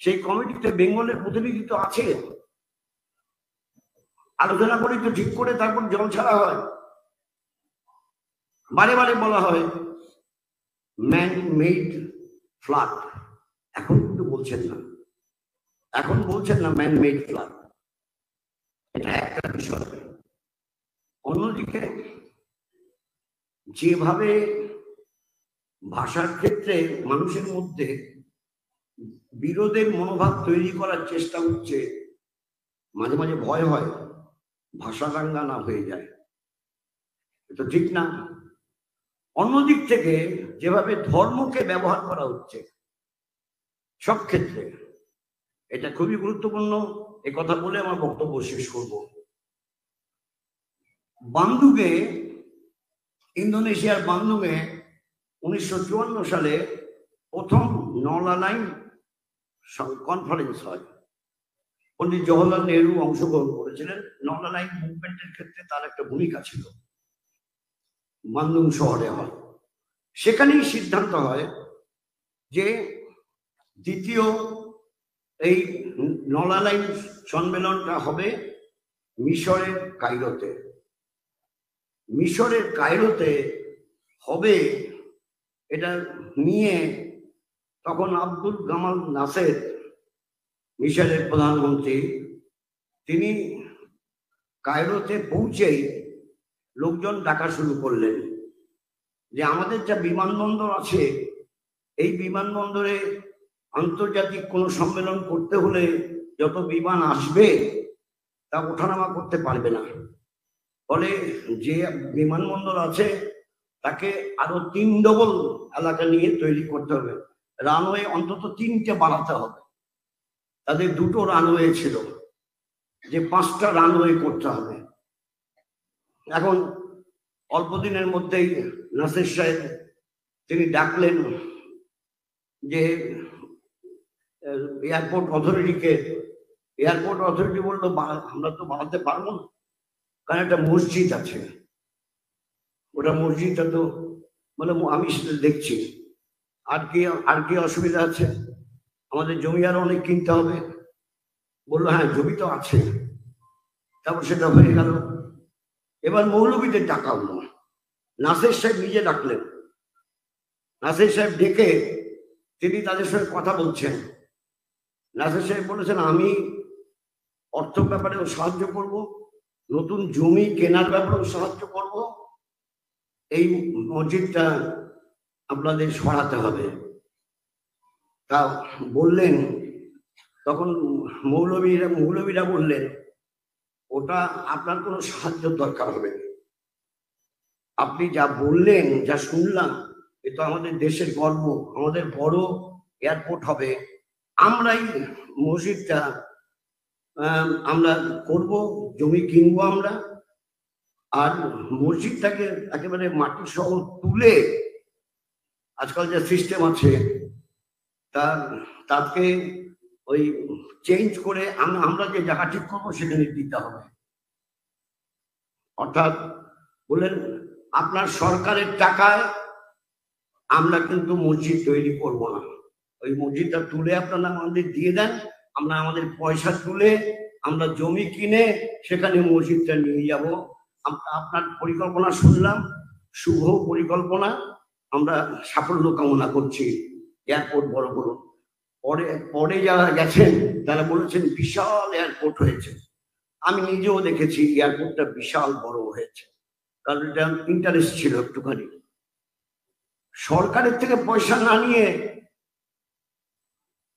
সেই কমিটিতে বেঙ্গলের প্রতিনিধিত্ব আছে। আলোচনা করে তো ঠিক করে তারপর জল ছাড়া হয়। বারে বারে বলা হয় ম্যান মেড ফ্লাড, এখন কিন্তু বলছেন না, এখন বলছেন না ম্যান মেড ফ্লাড। এটা একটা বিষয়। অন্যদিকে যেভাবে ভাষার ক্ষেত্রে মানুষের মধ্যে বিরোধের মনোভাব তৈরি করার চেষ্টা হচ্ছে, মাঝে মাঝে ভয় হয় ভাষা দাঙ্গা না হয়ে যায়, এটা ঠিক না। অন্যদিক থেকে যেভাবে ধর্মকে ব্যবহার করা হচ্ছে সব ক্ষেত্রে, এটা খুবই গুরুত্বপূর্ণ। এ কথা বলে আমার বক্তব্য শেষ করব। বান্দুগে, ইন্দোনেশিয়ার বান্দুগে 1954 সালে প্রথম নলালাইন কনফারেন্স হয়। পন্ডিত জওহরলাল নেহরু অংশগ্রহণ করেছিলেন। নলালাইন মুভমেন্টের ক্ষেত্রে তার একটা ভূমিকা ছিল। বান্দুং শহরে হয়। সেখানেই সিদ্ধান্ত হয় যে দ্বিতীয় এই নলালাইন সম্মেলনটা হবে মিশরের কায়রোতে। মিশরের কায়রোতে হবে এটা নিয়ে তখন আব্দুল গামাল নাসের, মিশরের প্রধানমন্ত্রী, তিনি কায়রোতে পৌঁছেই লোকজন ডাকা শুরু করলেন যে আমাদের যা বিমানবন্দর আছে, এই বিমানবন্দরে আন্তর্জাতিক কোনো সম্মেলন করতে হলে যত বিমান আসবে তা ওঠানামা করতে পারবে না। ফলে যে বিমানবন্দর আছে তাকে আরো 3 ডবল এলাকা নিয়ে তৈরি করতে হবে। রানওয়ে অন্তত 3টে বাড়াতে হবে। তাদের 2টো রানওয়ে ছিল, যে 5টা রানওয়ে করতে হবে। এখন অল্প দিনের মধ্যেই নাসির সাহেব তিনি ডাকলেন যে এয়ারপোর্ট অথরিটিকে। এয়ারপোর্ট অথরিটি বললো আমরা তো বাড়াতে পারবো না, কারণ একটা মসজিদ আছে, ওটা মসজিদটা তো বলে আমি সেটা দেখছি। আর কি অসুবিধা আছে? আমাদের জমি আরো অনেক কিনতে হবে। বললো হ্যাঁ, জমি তো আছে। তারপর সেটা হয়ে গেল। এবার মৌলবীদের টাকা হলো, নাসির সাহেব নিজে ডাকলেন। নাসির সাহেব ডেকে তিনি তাদের সঙ্গে কথা বলছেন। নাসির সাহেব বলেছেন, আমি অর্থ ব্যাপারেও সাহায্য করব, নতুন জমি কেনার ব্যাপারেও সাহায্য করব, এই মসজিদটা আপনাদের সরাতে হবে। তা বললেন, তখন মৌলবীরা বললেন, ওটা আপনার কোনো সাহায্য দরকার হবে না, আপনি যা বললেন, যা শুনলাম, এ তো আমাদের দেশের গর্ব, আমাদের বড় এয়ারপোর্ট হবে, আমরাই মসজিদটা আমরা করব, জমি কিনবো আমরা, আর মসজিদটাকে একেবারে মাটি সহ তুলে, আজকাল যে সিস্টেম আছে তাকে ওই চেঞ্জ করে আমরা যে জায়গা ঠিক করবো সেখানে দিতে হবে। অর্থাৎ বললেন, আপনার সরকারের টাকায় আমরা কিন্তু মসজিদ তৈরি করব না, ওই মসজিদটা তুলে আপনারা আমাদের দিয়ে দেন, আমরা আমাদের পয়সা তুলে আমরা জমি কিনে সেখানে মসজিদটা নিয়ে যাব। আপনার পরিকল্পনা শুনলাম, শুভ পরিকল্পনা, আমরা সাফল্য কামনা করছি, এয়ারপোর্ট বড় করুন। পরে যারা গেছেন তারা বলেছেন বিশাল এয়ারপোর্ট হয়েছে। আমি নিজেও দেখেছি এয়ারপোর্টটা বিশাল বড় হয়েছে, কারণ এটা ইন্টারেস্ট ছিল একটুখানি। সরকারের থেকে পয়সা না নিয়ে,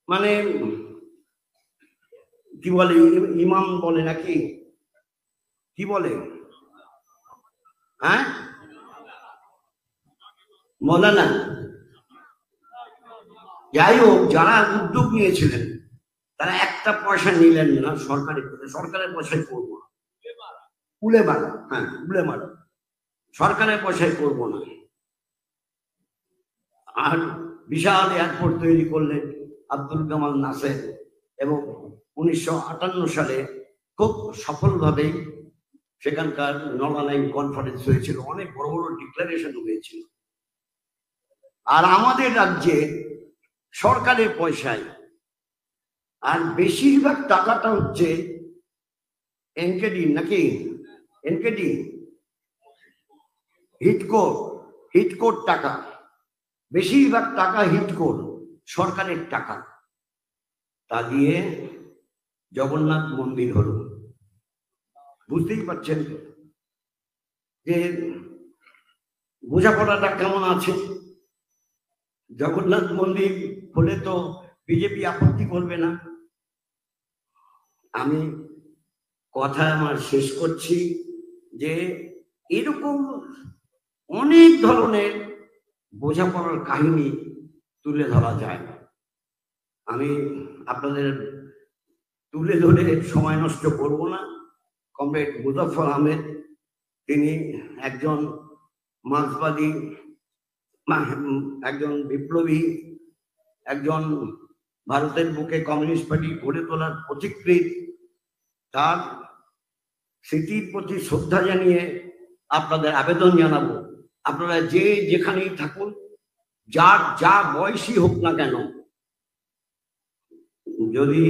মানে কি বলে, ইমাম বলে নাকি, কি বলে, হ্যাঁ মৌলানা, যাই হোক, যারা উদ্যোগ নিয়েছিলেন তারা একটা পয়সা নিলেন না সরকারের থেকে, সরকারের পয়সায় করবো না, উলে মারা, হ্যাঁ উলে মারা, সরকারের পয়সায় করবো না। আর বিশাল এয়ারপোর্ট তৈরি করলেন আব্দুল কামাল নাসের, এবং 1958 সালে খুব সফলভাবে সেখানকার নলালাইন কনফারেন্স হয়েছিল, অনেক বড় বড় ডিক্লারেশন হয়েছিল। আর আমাদের রাজ্যে সরকারের পয়সায়, আর বেশিরভাগ টাকাটা হচ্ছে এনকেডি নাকি, এনকেডি হিটকোর টাকা, বেশিরভাগ টাকা হিটকোর সরকারের টাকা। তা দিয়ে জগন্নাথ মন্দির হলো, বুঝতেই পারছেন যে বোঝাপড়াটা কেমন আছে। জগন্নাথ মন্দির হলে তো বিজেপি আপত্তি করবে না। আমি কথা আমার শেষ করছি যে এরকম অনেক ধরনের বোঝাপড়ার কাহিনী তুলে ধরা যায়। আমি আপনাদের তুলে ধরে সময় নষ্ট করব না। কমরেড মুজাফফর আহমেদ, তিনি একজন মার্ক্সবাদী, একজন বিপ্লবী, একজন ভারতের বুকে কমিউনিস্ট পার্টি গড়ে তোলার পথিকৃৎ। তার স্মৃতির প্রতি শ্রদ্ধা জানিয়ে আপনাদের আবেদন জানাবো, আপনারা যে যেখানেই থাকুন, যার যা বয়সী হোক না কেন, যদি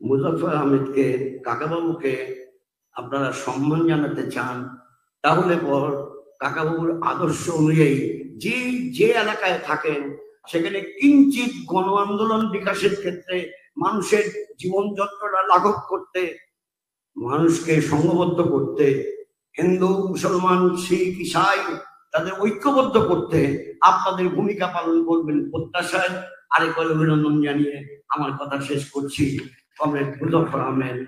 মুজাফফর আহমেদকে, কাকাবাবুকে আপনারা সম্মান জানাতে চান, তাহলে পর কাকাবাবুর আদর্শ অনুযায়ী যে এলাকায় থাকেন সেখানে কিঞ্চিত গণ আন্দোলন বিকাশের ক্ষেত্রে, মানুষের জীবন যন্ত্রণা লাঘব করতে, মানুষকে সংঘবদ্ধ করতে, হিন্দু মুসলমান শিখ ইসাই তাদের ঐক্যবদ্ধ করতে আপনাদের ভূমিকা পালন করবেন প্রত্যাশায় আরেকবার অভিনন্দন জানিয়ে আমার কথা শেষ করছি। কমরেড মুজাফফর আহমেদ।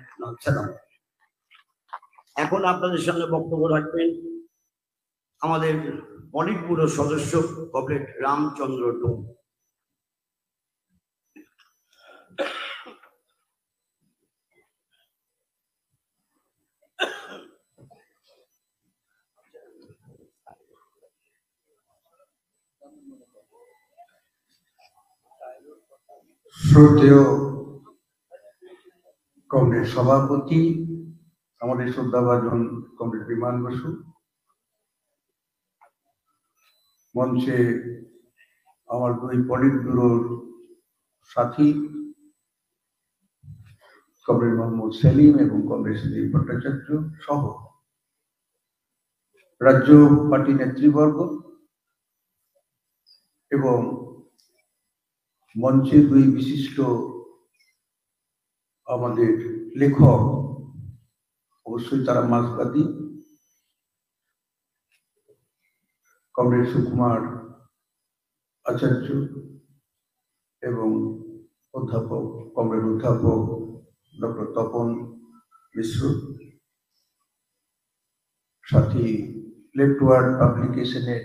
এখন আপনাদের সামনে বক্তব্য রাখবেন আমাদের পলিট ব্যুরো সদস্য কমরেড রামচন্দ্র ডোম। শ্রদ্ধেয় কমরেড সভাপতি, আমাদের শ্রদ্ধাভাজন কমরেড বিমান বসু, মঞ্চে আমার দুই পলিট ব্যুরোর সাথী কমরেড মোহাম্মদ সেলিম এবং কমরেড সেলিম ভট্টাচার্য সহ রাজ্য পার্টি নেতৃবর্গ এবং মঞ্চের দুই বিশিষ্ট আমাদের লেখক, অবশ্যই তারা মার্ক্সবাদী, কমরেড সুকুমার আচার্য এবং কমরেড অধ্যাপক ডক্টর তপন মিশ্র, সাথী লেফটওয়ার্ড পাবলিকেশনের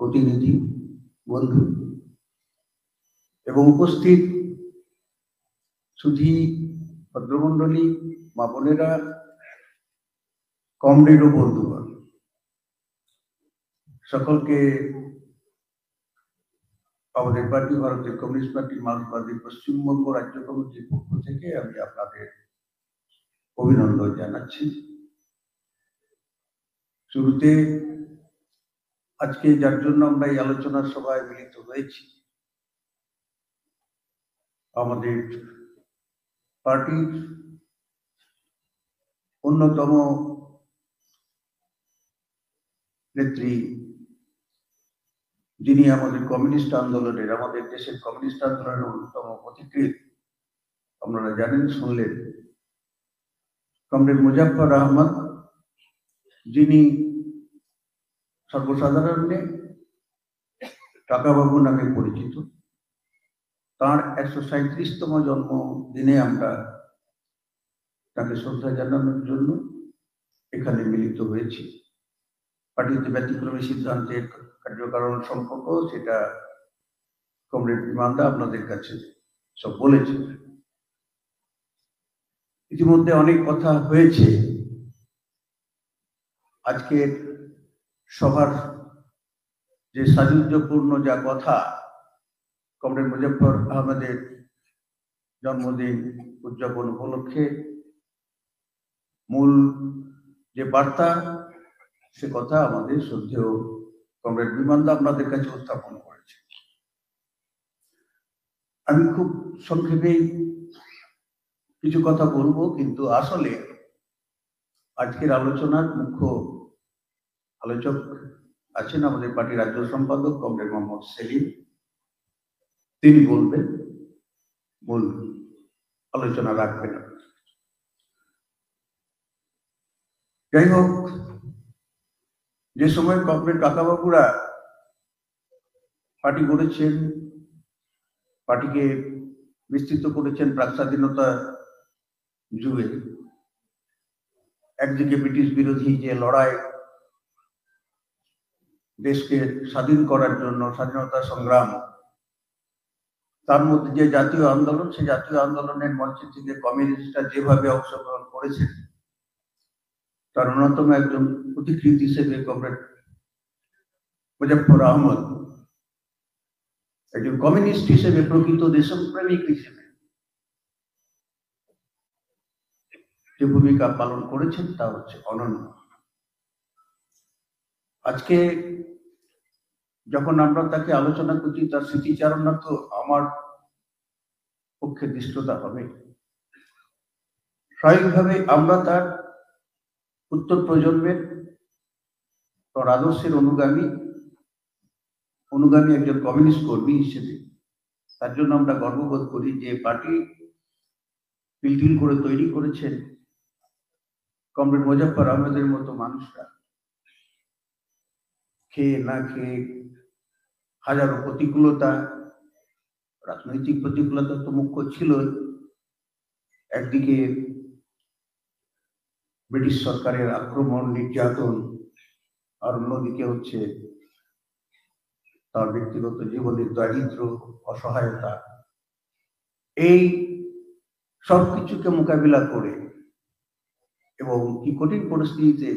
প্রতিনিধি বন্ধু এবং উপস্থিত সুধী ভদ্রমণ্ডলী, মা বোনেরা, কমরেড ও বন্ধুগণ, সকলকে আমাদের পার্টি, ভারতের কমিউনিস্ট পার্টি মার্ক্সবাদী পশ্চিমবঙ্গ রাজ্য কমিটির পক্ষ থেকে আমি আপনাদের অভিনন্দন জানাচ্ছি। শুরুতে আজকে যার জন্য আমরা এই আলোচনা সভায় মিলিত হয়েছি, আমাদের পার্টির অন্যতম নেত্রী, যিনি আমাদের কমিউনিস্ট আন্দোলনের, আমাদের দেশের কমিউনিস্ট আন্দোলনের অন্যতম পথিকৃৎ, আপনারা জানেন, শুনলেন, কমরেড মুজাফফর আহমদ, যিনি সর্বসাধারণে কাকাবাবু নামে পরিচিত। তার 137তম জন্মদিনে আমরা তাকে শ্রদ্ধা জানানোর জন্য এখানে মিলিত হয়েছি। পার্টিতে ব্যতিক্রমী সিদ্ধান্তের কার্যকারণ সম্পর্ক সেটা কমরেড বিমানদা আপনাদের কাছে সব বলেছে। ইতিমধ্যে অনেক কথা হয়েছে। আজকের সভার যে সাযুজ্যপূর্ণ যা কথা, কমরেড মুজাফফর আহমদের জন্মদিন উদযাপন উপলক্ষে মূল যে বার্তা, সে কথা আমাদের শ্রদ্ধেয় কমরেড বিমানদা আপনাদের কাছে উত্থাপন করেছে। আমি খুব সংক্ষেপেই কিছু কথা বলবো, কিন্তু আসলে আজকের আলোচনার মুখ্য আলোচক আছেন আমাদের পার্টির রাজ্য সম্পাদক কমরেড মোহাম্মদ সেলিম। তিনি বলবেন, মূল আলোচনা রাখবেন। যাই হোক, যে সময় কমরেড কাকাবাবুরা পার্টি গড়েছেন, পার্টিকে বিস্তৃত করেছেন প্রাক স্বাধীনতা যুগে, একদিকে ব্রিটিশ বিরোধী যে লড়াই, দেশকে স্বাধীন করার জন্য স্বাধীনতা সংগ্রাম, তার মধ্যে যে জাতীয় আন্দোলন, সেই জাতীয় আন্দোলনের মঞ্চে থেকে কমিউনিস্টরা যেভাবে অংশগ্রহণ করেছেন, তার অন্যতম একজন প্রতিকৃত হিসেবে কমরেড মুজাফফর আহমদ একজন কমিউনিস্ট হিসেবে, প্রকৃত দেশপ্রেমিক হিসেবে যে ভূমিকা পালন করেছেন তা হচ্ছে অনন্য। আজকে যখন আমরা তাকে আলোচনা করছি, তার স্মৃতিচারণা তো আমার পক্ষে দৃষ্টতা হবে। স্বাভাবিকভাবে আমরা তার উত্তর প্রজন্মের, তার আদর্শের অনুগামী একজন কমিউনিস্ট কর্মী হিসেবে তার জন্য আমরা গর্ববোধ করি যে পার্টি পিলটিল করে তৈরি করেছেন কমরেড মুজাফফর আহমদের মতো মানুষরা। খেয়ে না খেয়ে হাজারো প্রতিকূলতা, রাজনৈতিক প্রতিকূলতা তো মুখ্য ছিল, একদিকে ব্রিটিশ সরকারের আক্রমণ, নির্যাতন, আর অন্যদিকে হচ্ছে তার ব্যক্তিগত জীবনের দারিদ্র, অসহায়তা। এই সবকিছুকে মোকাবিলা করে এবং কি কঠিন পরিস্থিতিতে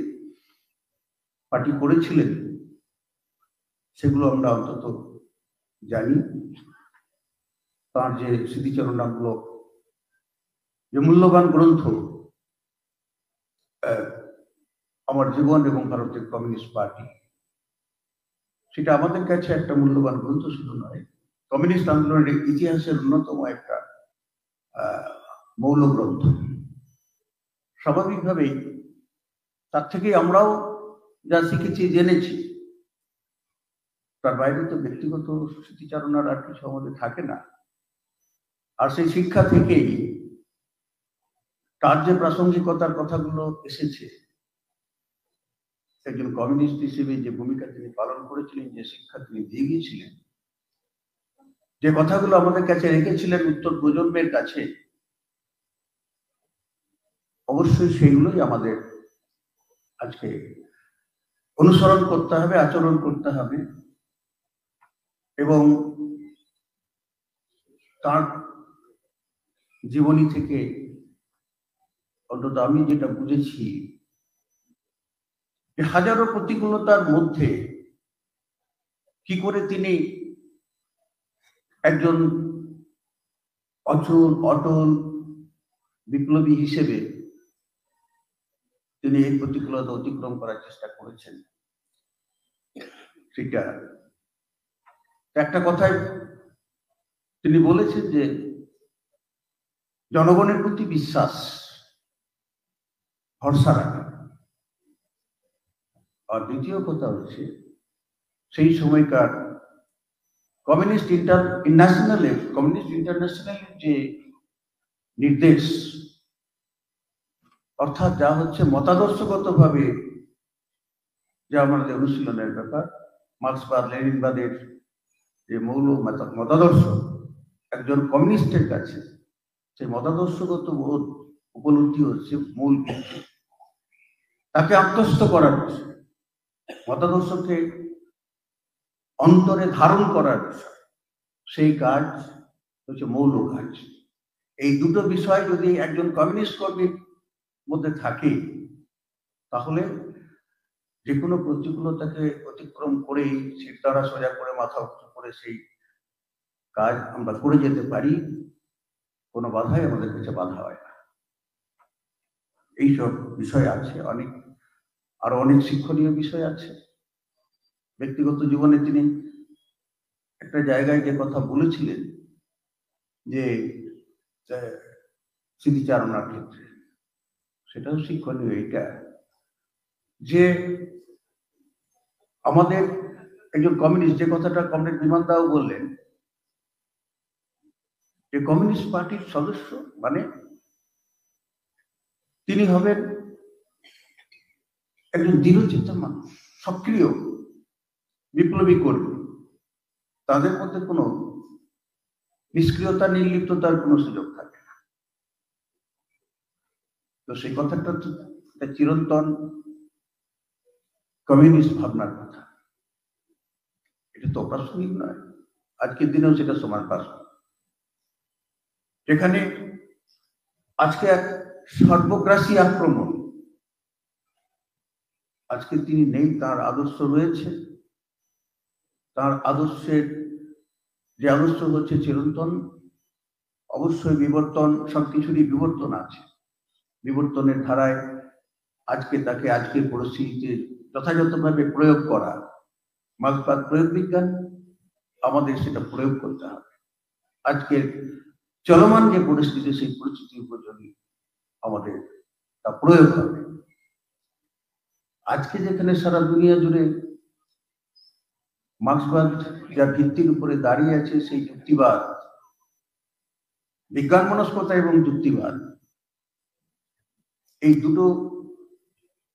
পার্টি করেছিলেন, সেগুলো আমরা অন্তত জানি। তার যে স্মৃতিচারণামূলক যে মূল্যবান গ্রন্থ আমার জীবন এবং ভারতের কমিউনিস্ট পার্টি, সেটা আমাদের কাছে একটা মূল্যবান গ্রন্থ শুধু নয়, কমিউনিস্ট আন্দোলনের ইতিহাসের অন্যতম একটা মৌল গ্রন্থ। স্বাভাবিকভাবেই তার থেকে আমরাও যা শিখেছি জেনেছি, তার বাইরে তো ব্যক্তিগত স্মৃতিচারণার আর কিছু আমাদের থাকে না। আর সেই শিক্ষা থেকেই তার যে প্রাসঙ্গিকতার কথাগুলো এসেছে, একজন কমিউনিস্ট হিসেবে যে ভূমিকা তিনি পালন করেছিলেন, যে শিক্ষা তিনি দিয়ে গিয়েছিলেন, যে কথাগুলো আমাদের কাছে রেখেছিলেন উত্তর প্রজন্মের কাছে, অবশ্যই সেইগুলোই আমাদের আজকে অনুসরণ করতে হবে, আচরণ করতে হবে। এবং তার জীবনী থেকে অন্তত আমি যেটা বুঝেছি, যে হাজারো প্রতিকূলতার মধ্যে কি করে তিনি একজন অটল বিপ্লবী হিসেবে তিনি এই প্রতিকূলতা অতিক্রম করার চেষ্টা করেছেন। সেটা একটা কথায় তিনি বলেছেন যে জনগণের প্রতি বিশ্বাস, ভরসা রাখা। আর দ্বিতীয় কথা হচ্ছে সেই সময়কার কমিউনিস্ট ইন্টারন্যাশনালের যে নির্দেশ, অর্থাৎ যা হচ্ছে মতাদর্শগতভাবে যে আমাদের অনুশীলনের ব্যাপার, মার্ক্সবাদ লেনিনবাদের যে মূল মতাদর্শ, একজন কমিউনিস্টের কাছে সেই মতাদর্শগত বোধ উপলব্ধি হচ্ছে মূল ভিত্তি। তাকে আত্মস্থ করার বিষয়, মতাদর্শকে অন্তরে ধারণ করার বিষয়, সেই কাজ হচ্ছে মৌল কাজ। এই দুটো বিষয় যদি একজন কমিউনিস্ট কর্মীর মধ্যে থাকে, তাহলে যে কোনো প্রতিকূলতাকে অতিক্রম করেই শির দ্বারা সোজা করে মাথা উঁচু করে সেই কাজ আমরা করে যেতে পারি, কোনো বাধাই আমাদের কাছে বাধা হয় না। এইসব বিষয় আছে, আরো অনেক শিক্ষণীয় বিষয় আছে। ব্যক্তিগত জীবনে তিনি একটা জায়গায় যে কথা বলেছিলেন, যে স্মৃতিচারণার ক্ষেত্রে, সেটাও শিক্ষণীয়। এইটা যে আমাদের একজন কমিউনিস্ট, যে কথাটা কমরেড বিমান দাও বললেন, যে কমিউনিস্ট পার্টির সদস্য মানে তিনি হবেন একজন দৃঢ়চিত্ত মানুষ, সক্রিয় বিপ্লবী কর্মী। তাদের মধ্যে কোনো নিষ্ক্রিয়তা, নির্লিপ্ততার কোনো সুযোগ থাকে না। তো সেই কথাটা চিরন্তন কমিউনিস্ট ভাবনার কথা। এটা তো অপ্রাসঙ্গিক নয়, আজকের দিনেও সেটা সমান প্রাসঙ্গিক। যেখানে আজকে এক সর্বগ্রাসী আক্রমণ, আজকে তিনি নেই, তার আদর্শ রয়েছে। তার আদর্শের যে আদর্শ হচ্ছে চিরন্তন, অবশ্যই বিবর্তন, সবকিছুরই বিবর্তন আছে। বিবর্তনের ধারায় আজকে তাকে আজকের পরিস্থিতিতে যথাযথভাবে প্রয়োগ করা, মার্ক্সবাদ প্রয়োগ বিজ্ঞান, আমাদের সেটা প্রয়োগ করতে হবে। আজকের চলমান যে পরিস্থিতি, সেই পরিস্থিতির উপযোগী আমাদের তা প্রয়োগ হবে। আজকে যেখানে সারা দুনিয়া জুড়ে মার্ক্সবাদ যা ভিত্তির উপরে দাঁড়িয়ে আছে, সেই যুক্তিবাদ, বিজ্ঞান মনস্কতা এবং যুক্তিবাদ, এই দুটো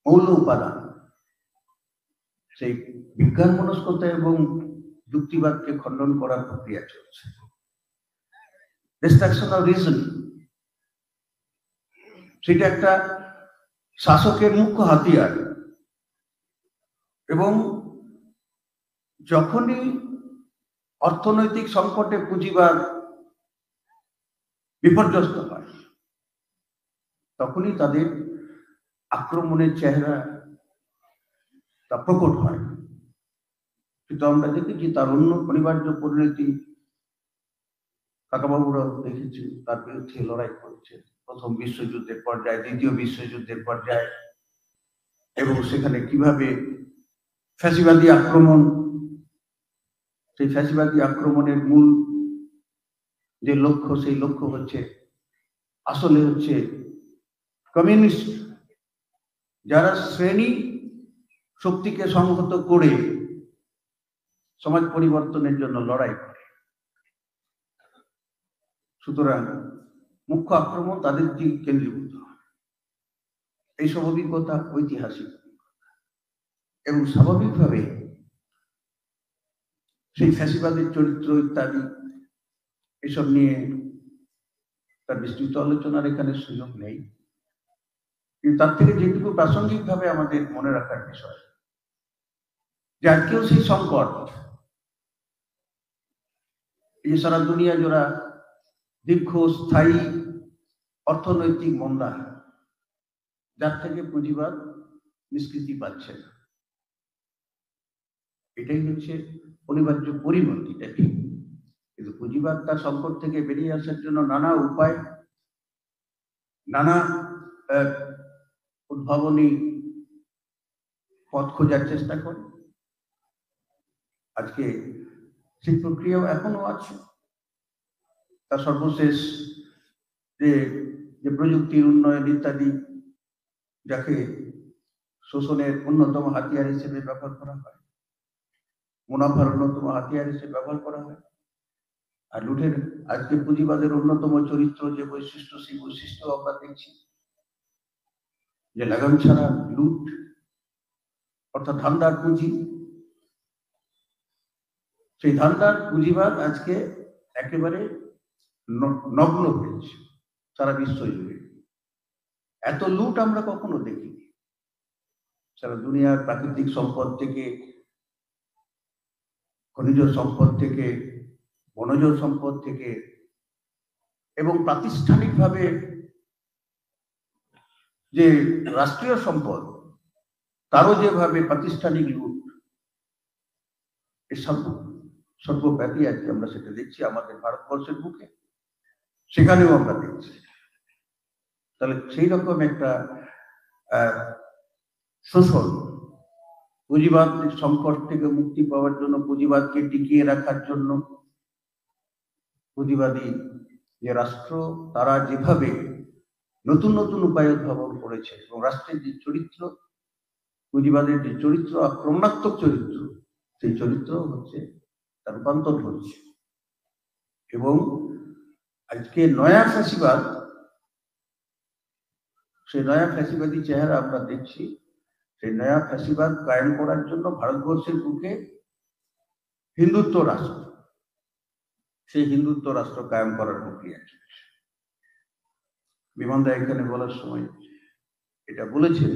মৌল উপাদান, সেই বিজ্ঞান মনস্কতা এবং যুক্তিবাদকে খণ্ডন করার প্রক্রিয়া চলছে। ডিস্ট্রাকশন অফ রিজন, সেটা একটা শাসকের মুখ্য হাতিয়ার। এবং যখনই অর্থনৈতিক সংকটে পুঁজিবাদ বিপর্যস্ত হয়, তখনই তাদের আক্রমণের চেহারা তা প্রকট হয়। কিন্তু আমরা দেখেছি তার অন্য অনিবার্য পরিণতি কাকাবাবুরাও দেখেছি, তার বিরুদ্ধে লড়াই করেছে প্রথম বিশ্বযুদ্ধের পর্যায়ে, দ্বিতীয় বিশ্বযুদ্ধের পর্যায়ে, এবং সেখানে কিভাবে ফ্যাসিবাদী আক্রমণ, সেই ফ্যাসিবাদী আক্রমণের মূল যে লক্ষ্য, সেই লক্ষ্য হচ্ছে আসলে হচ্ছে কমিউনিস্ট, যারা শ্রেণী শক্তিকে সংহত করে সমাজ পরিবর্তনের জন্য লড়াই করে। সুতরাং মুখ্য আক্রমণ তাদের দিকে কেন্দ্রীভূত। এইসব অভিজ্ঞতা ঐতিহাসিক এবং স্বাভাবিকভাবে সেই ফ্যাসিবাদের চরিত্র ইত্যাদি এসব নিয়ে তার বিস্তৃত আলোচনার এখানে সুযোগ নেই, কিন্তু তার থেকে যেটুকু প্রাসঙ্গিকভাবে আমাদের মনে রাখার বিষয় যে আজকেও সেই সংকট, এই সারা দুনিয়া জোড়া দীর্ঘস্থায়ী অর্থনৈতিক মন্দা, যার থেকে পুঁজিবাদ নিষ্কৃতি পাচ্ছে না। এটাই হচ্ছে অনিবার্য পরিণতিটা ঠিক, কিন্তু পুঁজিবাদ তার সংকট থেকে বেরিয়ে আসার জন্য নানা উপায়, নানা উদ্ভাবনী পথ খোঁজার চেষ্টা করে। আজকে সেই প্রক্রিয়াও এখনো আছে। তার সর্বশেষ যে প্রযুক্তির উন্নয়ন ইত্যাদি, যাকে শোষণের অন্যতম হাতিয়ার হিসেবে ব্যবহার করা হয়, মুনাফার অন্যতম হাতিয়ার হিসেবে ব্যবহার করা হয়, আর লুটের আজকে পুঁজিবাদের অন্যতম চরিত্র যে বৈশিষ্ট্য, সেই বৈশিষ্ট্য আমরা দেখছি যে লাগাম ছাড়া লুট, অর্থাৎ ধান্দার পুঁজি। সেই ধান্দার পুঁজিবাদ আজকে একেবারে নগ্ন হয়েছে সারা বিশ্ব জুড়ে। এত লুট আমরা কখনো দেখিনি। সারা দুনিয়ার প্রাকৃতিক সম্পদ থেকে, খনিজ সম্পদ থেকে, বনজ সম্পদ থেকে এবং প্রাতিষ্ঠানিকভাবে যে রাষ্ট্রীয় সম্পদ, তারও যেভাবে প্রাতিষ্ঠানিক লুট, এসব সর্বব্যাপী আজকে আমরা সেটা দেখছি আমাদের ভারতবর্ষের বুকে, সেখানেও আমরা দেখছি। তাহলে সেই রকম একটা শোষণ, পুঁজিবাদ সংকট থেকে মুক্তি পাওয়ার জন্য, পুঁজিবাদকে টিকিয়ে রাখার জন্য পুঁজিবাদী যে রাষ্ট্র, তারা যেভাবে নতুন নতুন উপায় উদ্ভাবন করেছে এবং রাষ্ট্রের যে চরিত্র, পুঁজিবাদের যে চরিত্র, আক্রমণাত্মক চরিত্র, সেই চরিত্র হচ্ছে তার রূপান্তর হচ্ছে। এবং আজকে নয়া ফ্যাসিবাদ, সেই নয়া ফ্যাসিবাদী চেহারা আমরা দেখছি। সেই নয়া ফ্যাসিবাদ কায়েম করার জন্য ভারতবর্ষের বুকে হিন্দুত্ব রাষ্ট্র, সেই হিন্দুত্ব রাষ্ট্র কায়েম করার প্রক্রিয়া চলছে। বিমানদা এখানে বলার সময় এটা বলেছেন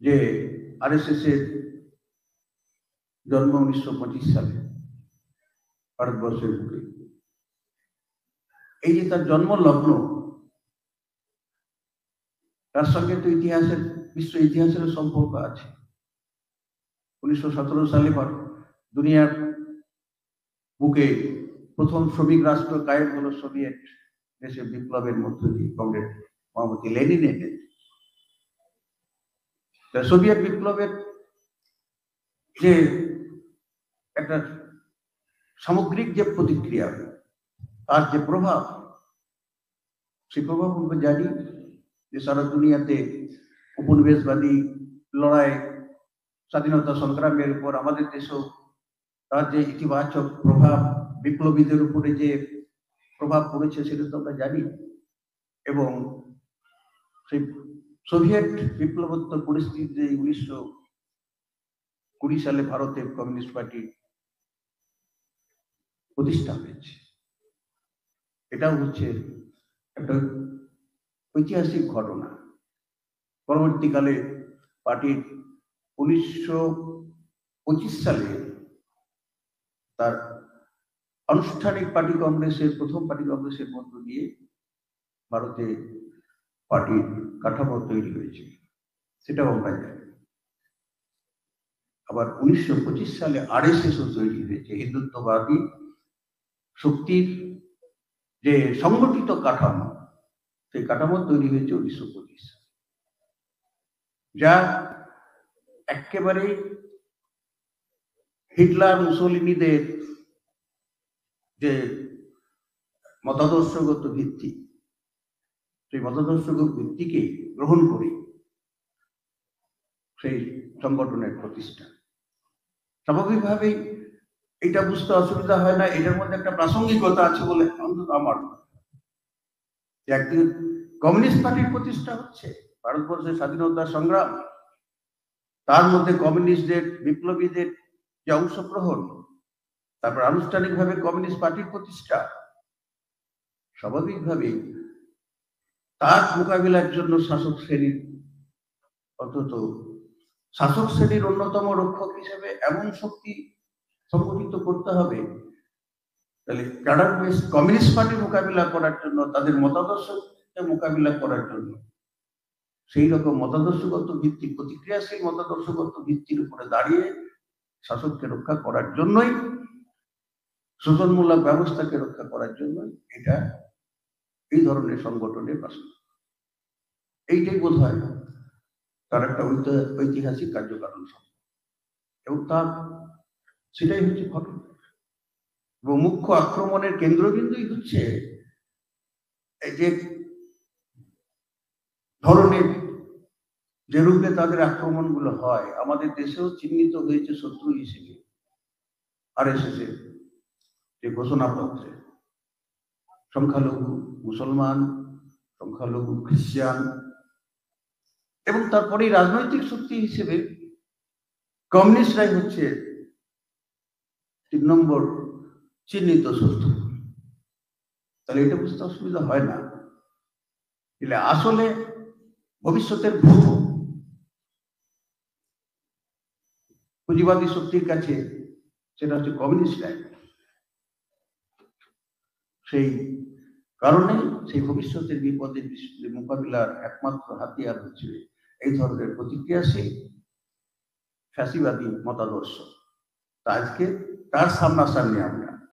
যে আরএসএস এর জন্ম 1925 সালে ভারতবর্ষের বুকে। এই যে তার জন্ম লগ্ন, তার সঙ্গে তো ইতিহাসের, বিশ্ব ইতিহাসের সম্পর্ক আছে। 1917 সালে দুনিয়ার বুকে প্রথম শ্রমিক রাষ্ট্র কায়েম হলো সোভিয়েত দেশের বিপ্লবের মধ্য দিয়ে, কমরেড মহামতি লেনিনের নেতৃত্বে। সোভিয়েত বিপ্লবের যে একটা সামগ্রিক যে প্রতিক্রিয়া, তার যে প্রভাব, সেই প্রভাব আমরা জানি যে সারা দুনিয়াতে উপনিবেশবাদী লড়াই, স্বাধীনতা সংগ্রামের উপর আমাদের দেশেও তার যে ইতিবাচক প্রভাব, বিপ্লবীদের উপরে যে প্রভাব পড়েছে, সেটা তো আমরা জানি। এবং সেই সোভিয়েত বিপ্লবোত্তর পরিস্থিতিতে 1920 সালে ভারতের কমিউনিস্ট পার্টি প্রতিষ্ঠা হয়েছে। এটাও হচ্ছে একটা ঐতিহাসিক ঘটনা। পরবর্তীকালে পার্টির 1925 সালে তার আনুষ্ঠানিক পার্টি কংগ্রেসের, প্রথম পার্টি কংগ্রেসের মধ্য দিয়ে ভারতে পার্টির কাঠামো তৈরি হয়েছে, সেটাও আমরা জানি। আবার 1925 সালে আরএসএসও তৈরি হয়েছে, হিন্দুত্ববাদী শক্তির যে সংগঠিত কাঠামো, সেই কাঠামো তৈরি হয়েছে 1925 সালে, যা একেবারে হিটলার মুসোলিনিদের যে মতাদর্শগত ভিত্তি, সেই মতাদর্শগত ভিত্তিকে গ্রহণ করে সেই সংগঠনের প্রতিষ্ঠা। স্বাভাবিকভাবেই এটা বুঝতে অসুবিধা হয় না, এটার মধ্যে একটা প্রাসঙ্গিকতা আছে বলে অন্তত আমার একদিন কমিউনিস্ট পার্টির প্রতিষ্ঠা হচ্ছে, ভারতবর্ষের স্বাধীনতার সংগ্রাম, তার মধ্যে কমিউনিস্টদের বিপ্লবীদের যে অংশগ্রহণ, তারপর আনুষ্ঠানিকভাবে কমিউনিস্ট পার্টির প্রতিষ্ঠা, স্বাভাবিকভাবেই তার মোকাবিলার জন্য শাসক শ্রেণীর অন্তত শাসক শ্রেণীর অন্যতম রক্ষক হিসেবে এমন শক্তি সংগঠিত করতে হবে, তাহলে ক্যাডার বেস কমিউনিস্ট পার্টি মোকাবিলা করার জন্য, তাদের মতাদর্শকে মোকাবিলা করার জন্য সেই রকম মতাদর্শগত ভিত্তি, প্রতিক্রিয়াশীল মতাদর্শগত ভিত্তির উপরে দাঁড়িয়ে শাসককে রক্ষা করার জন্যই, শোষণমূলক ব্যবস্থাকে রক্ষা করার জন্যই এটা এই ধরনের সংগঠনের প্রশ্ন। এইটাই বোধ হয় তার একটা ঐতিহাসিক কার্যকারণ এবং তার সেটাই হচ্ছে ঘটনা। এবং মুখ্য আক্রমণের কেন্দ্রবিন্দুই হচ্ছে এই যে ধরনের যে রূপে তাদের আক্রমণগুলো হয়, আমাদের দেশেও চিহ্নিত হয়েছে শত্রু হিসেবে আরএসএস এর যে ঘোষণাপত্রে সংখ্যালঘু মুসলমান, সংখ্যালঘু খ্রিস্টান এবং তারপরে রাজনৈতিক শক্তি হিসেবে কমিউনিস্টরাই হচ্ছে 3 নম্বর চিহ্নিত শত্রু। তাহলে এটা বুঝতে অসুবিধা হয় না, এলে আসলে ভবিষ্যতের পুঁজিবাদী শক্তির কাছে সেটা হচ্ছে কমিউনিস্টরাই। সেই কারণে সেই ভবিষ্যতের বিপদের মোকাবিলার একমাত্র হাতিয়ার হচ্ছে এই ধরনের প্রতিক্রিয়াশীল ফ্যাসিবাদী মতাদর্শ। তা আজকে তার সামনাসামনি আমরা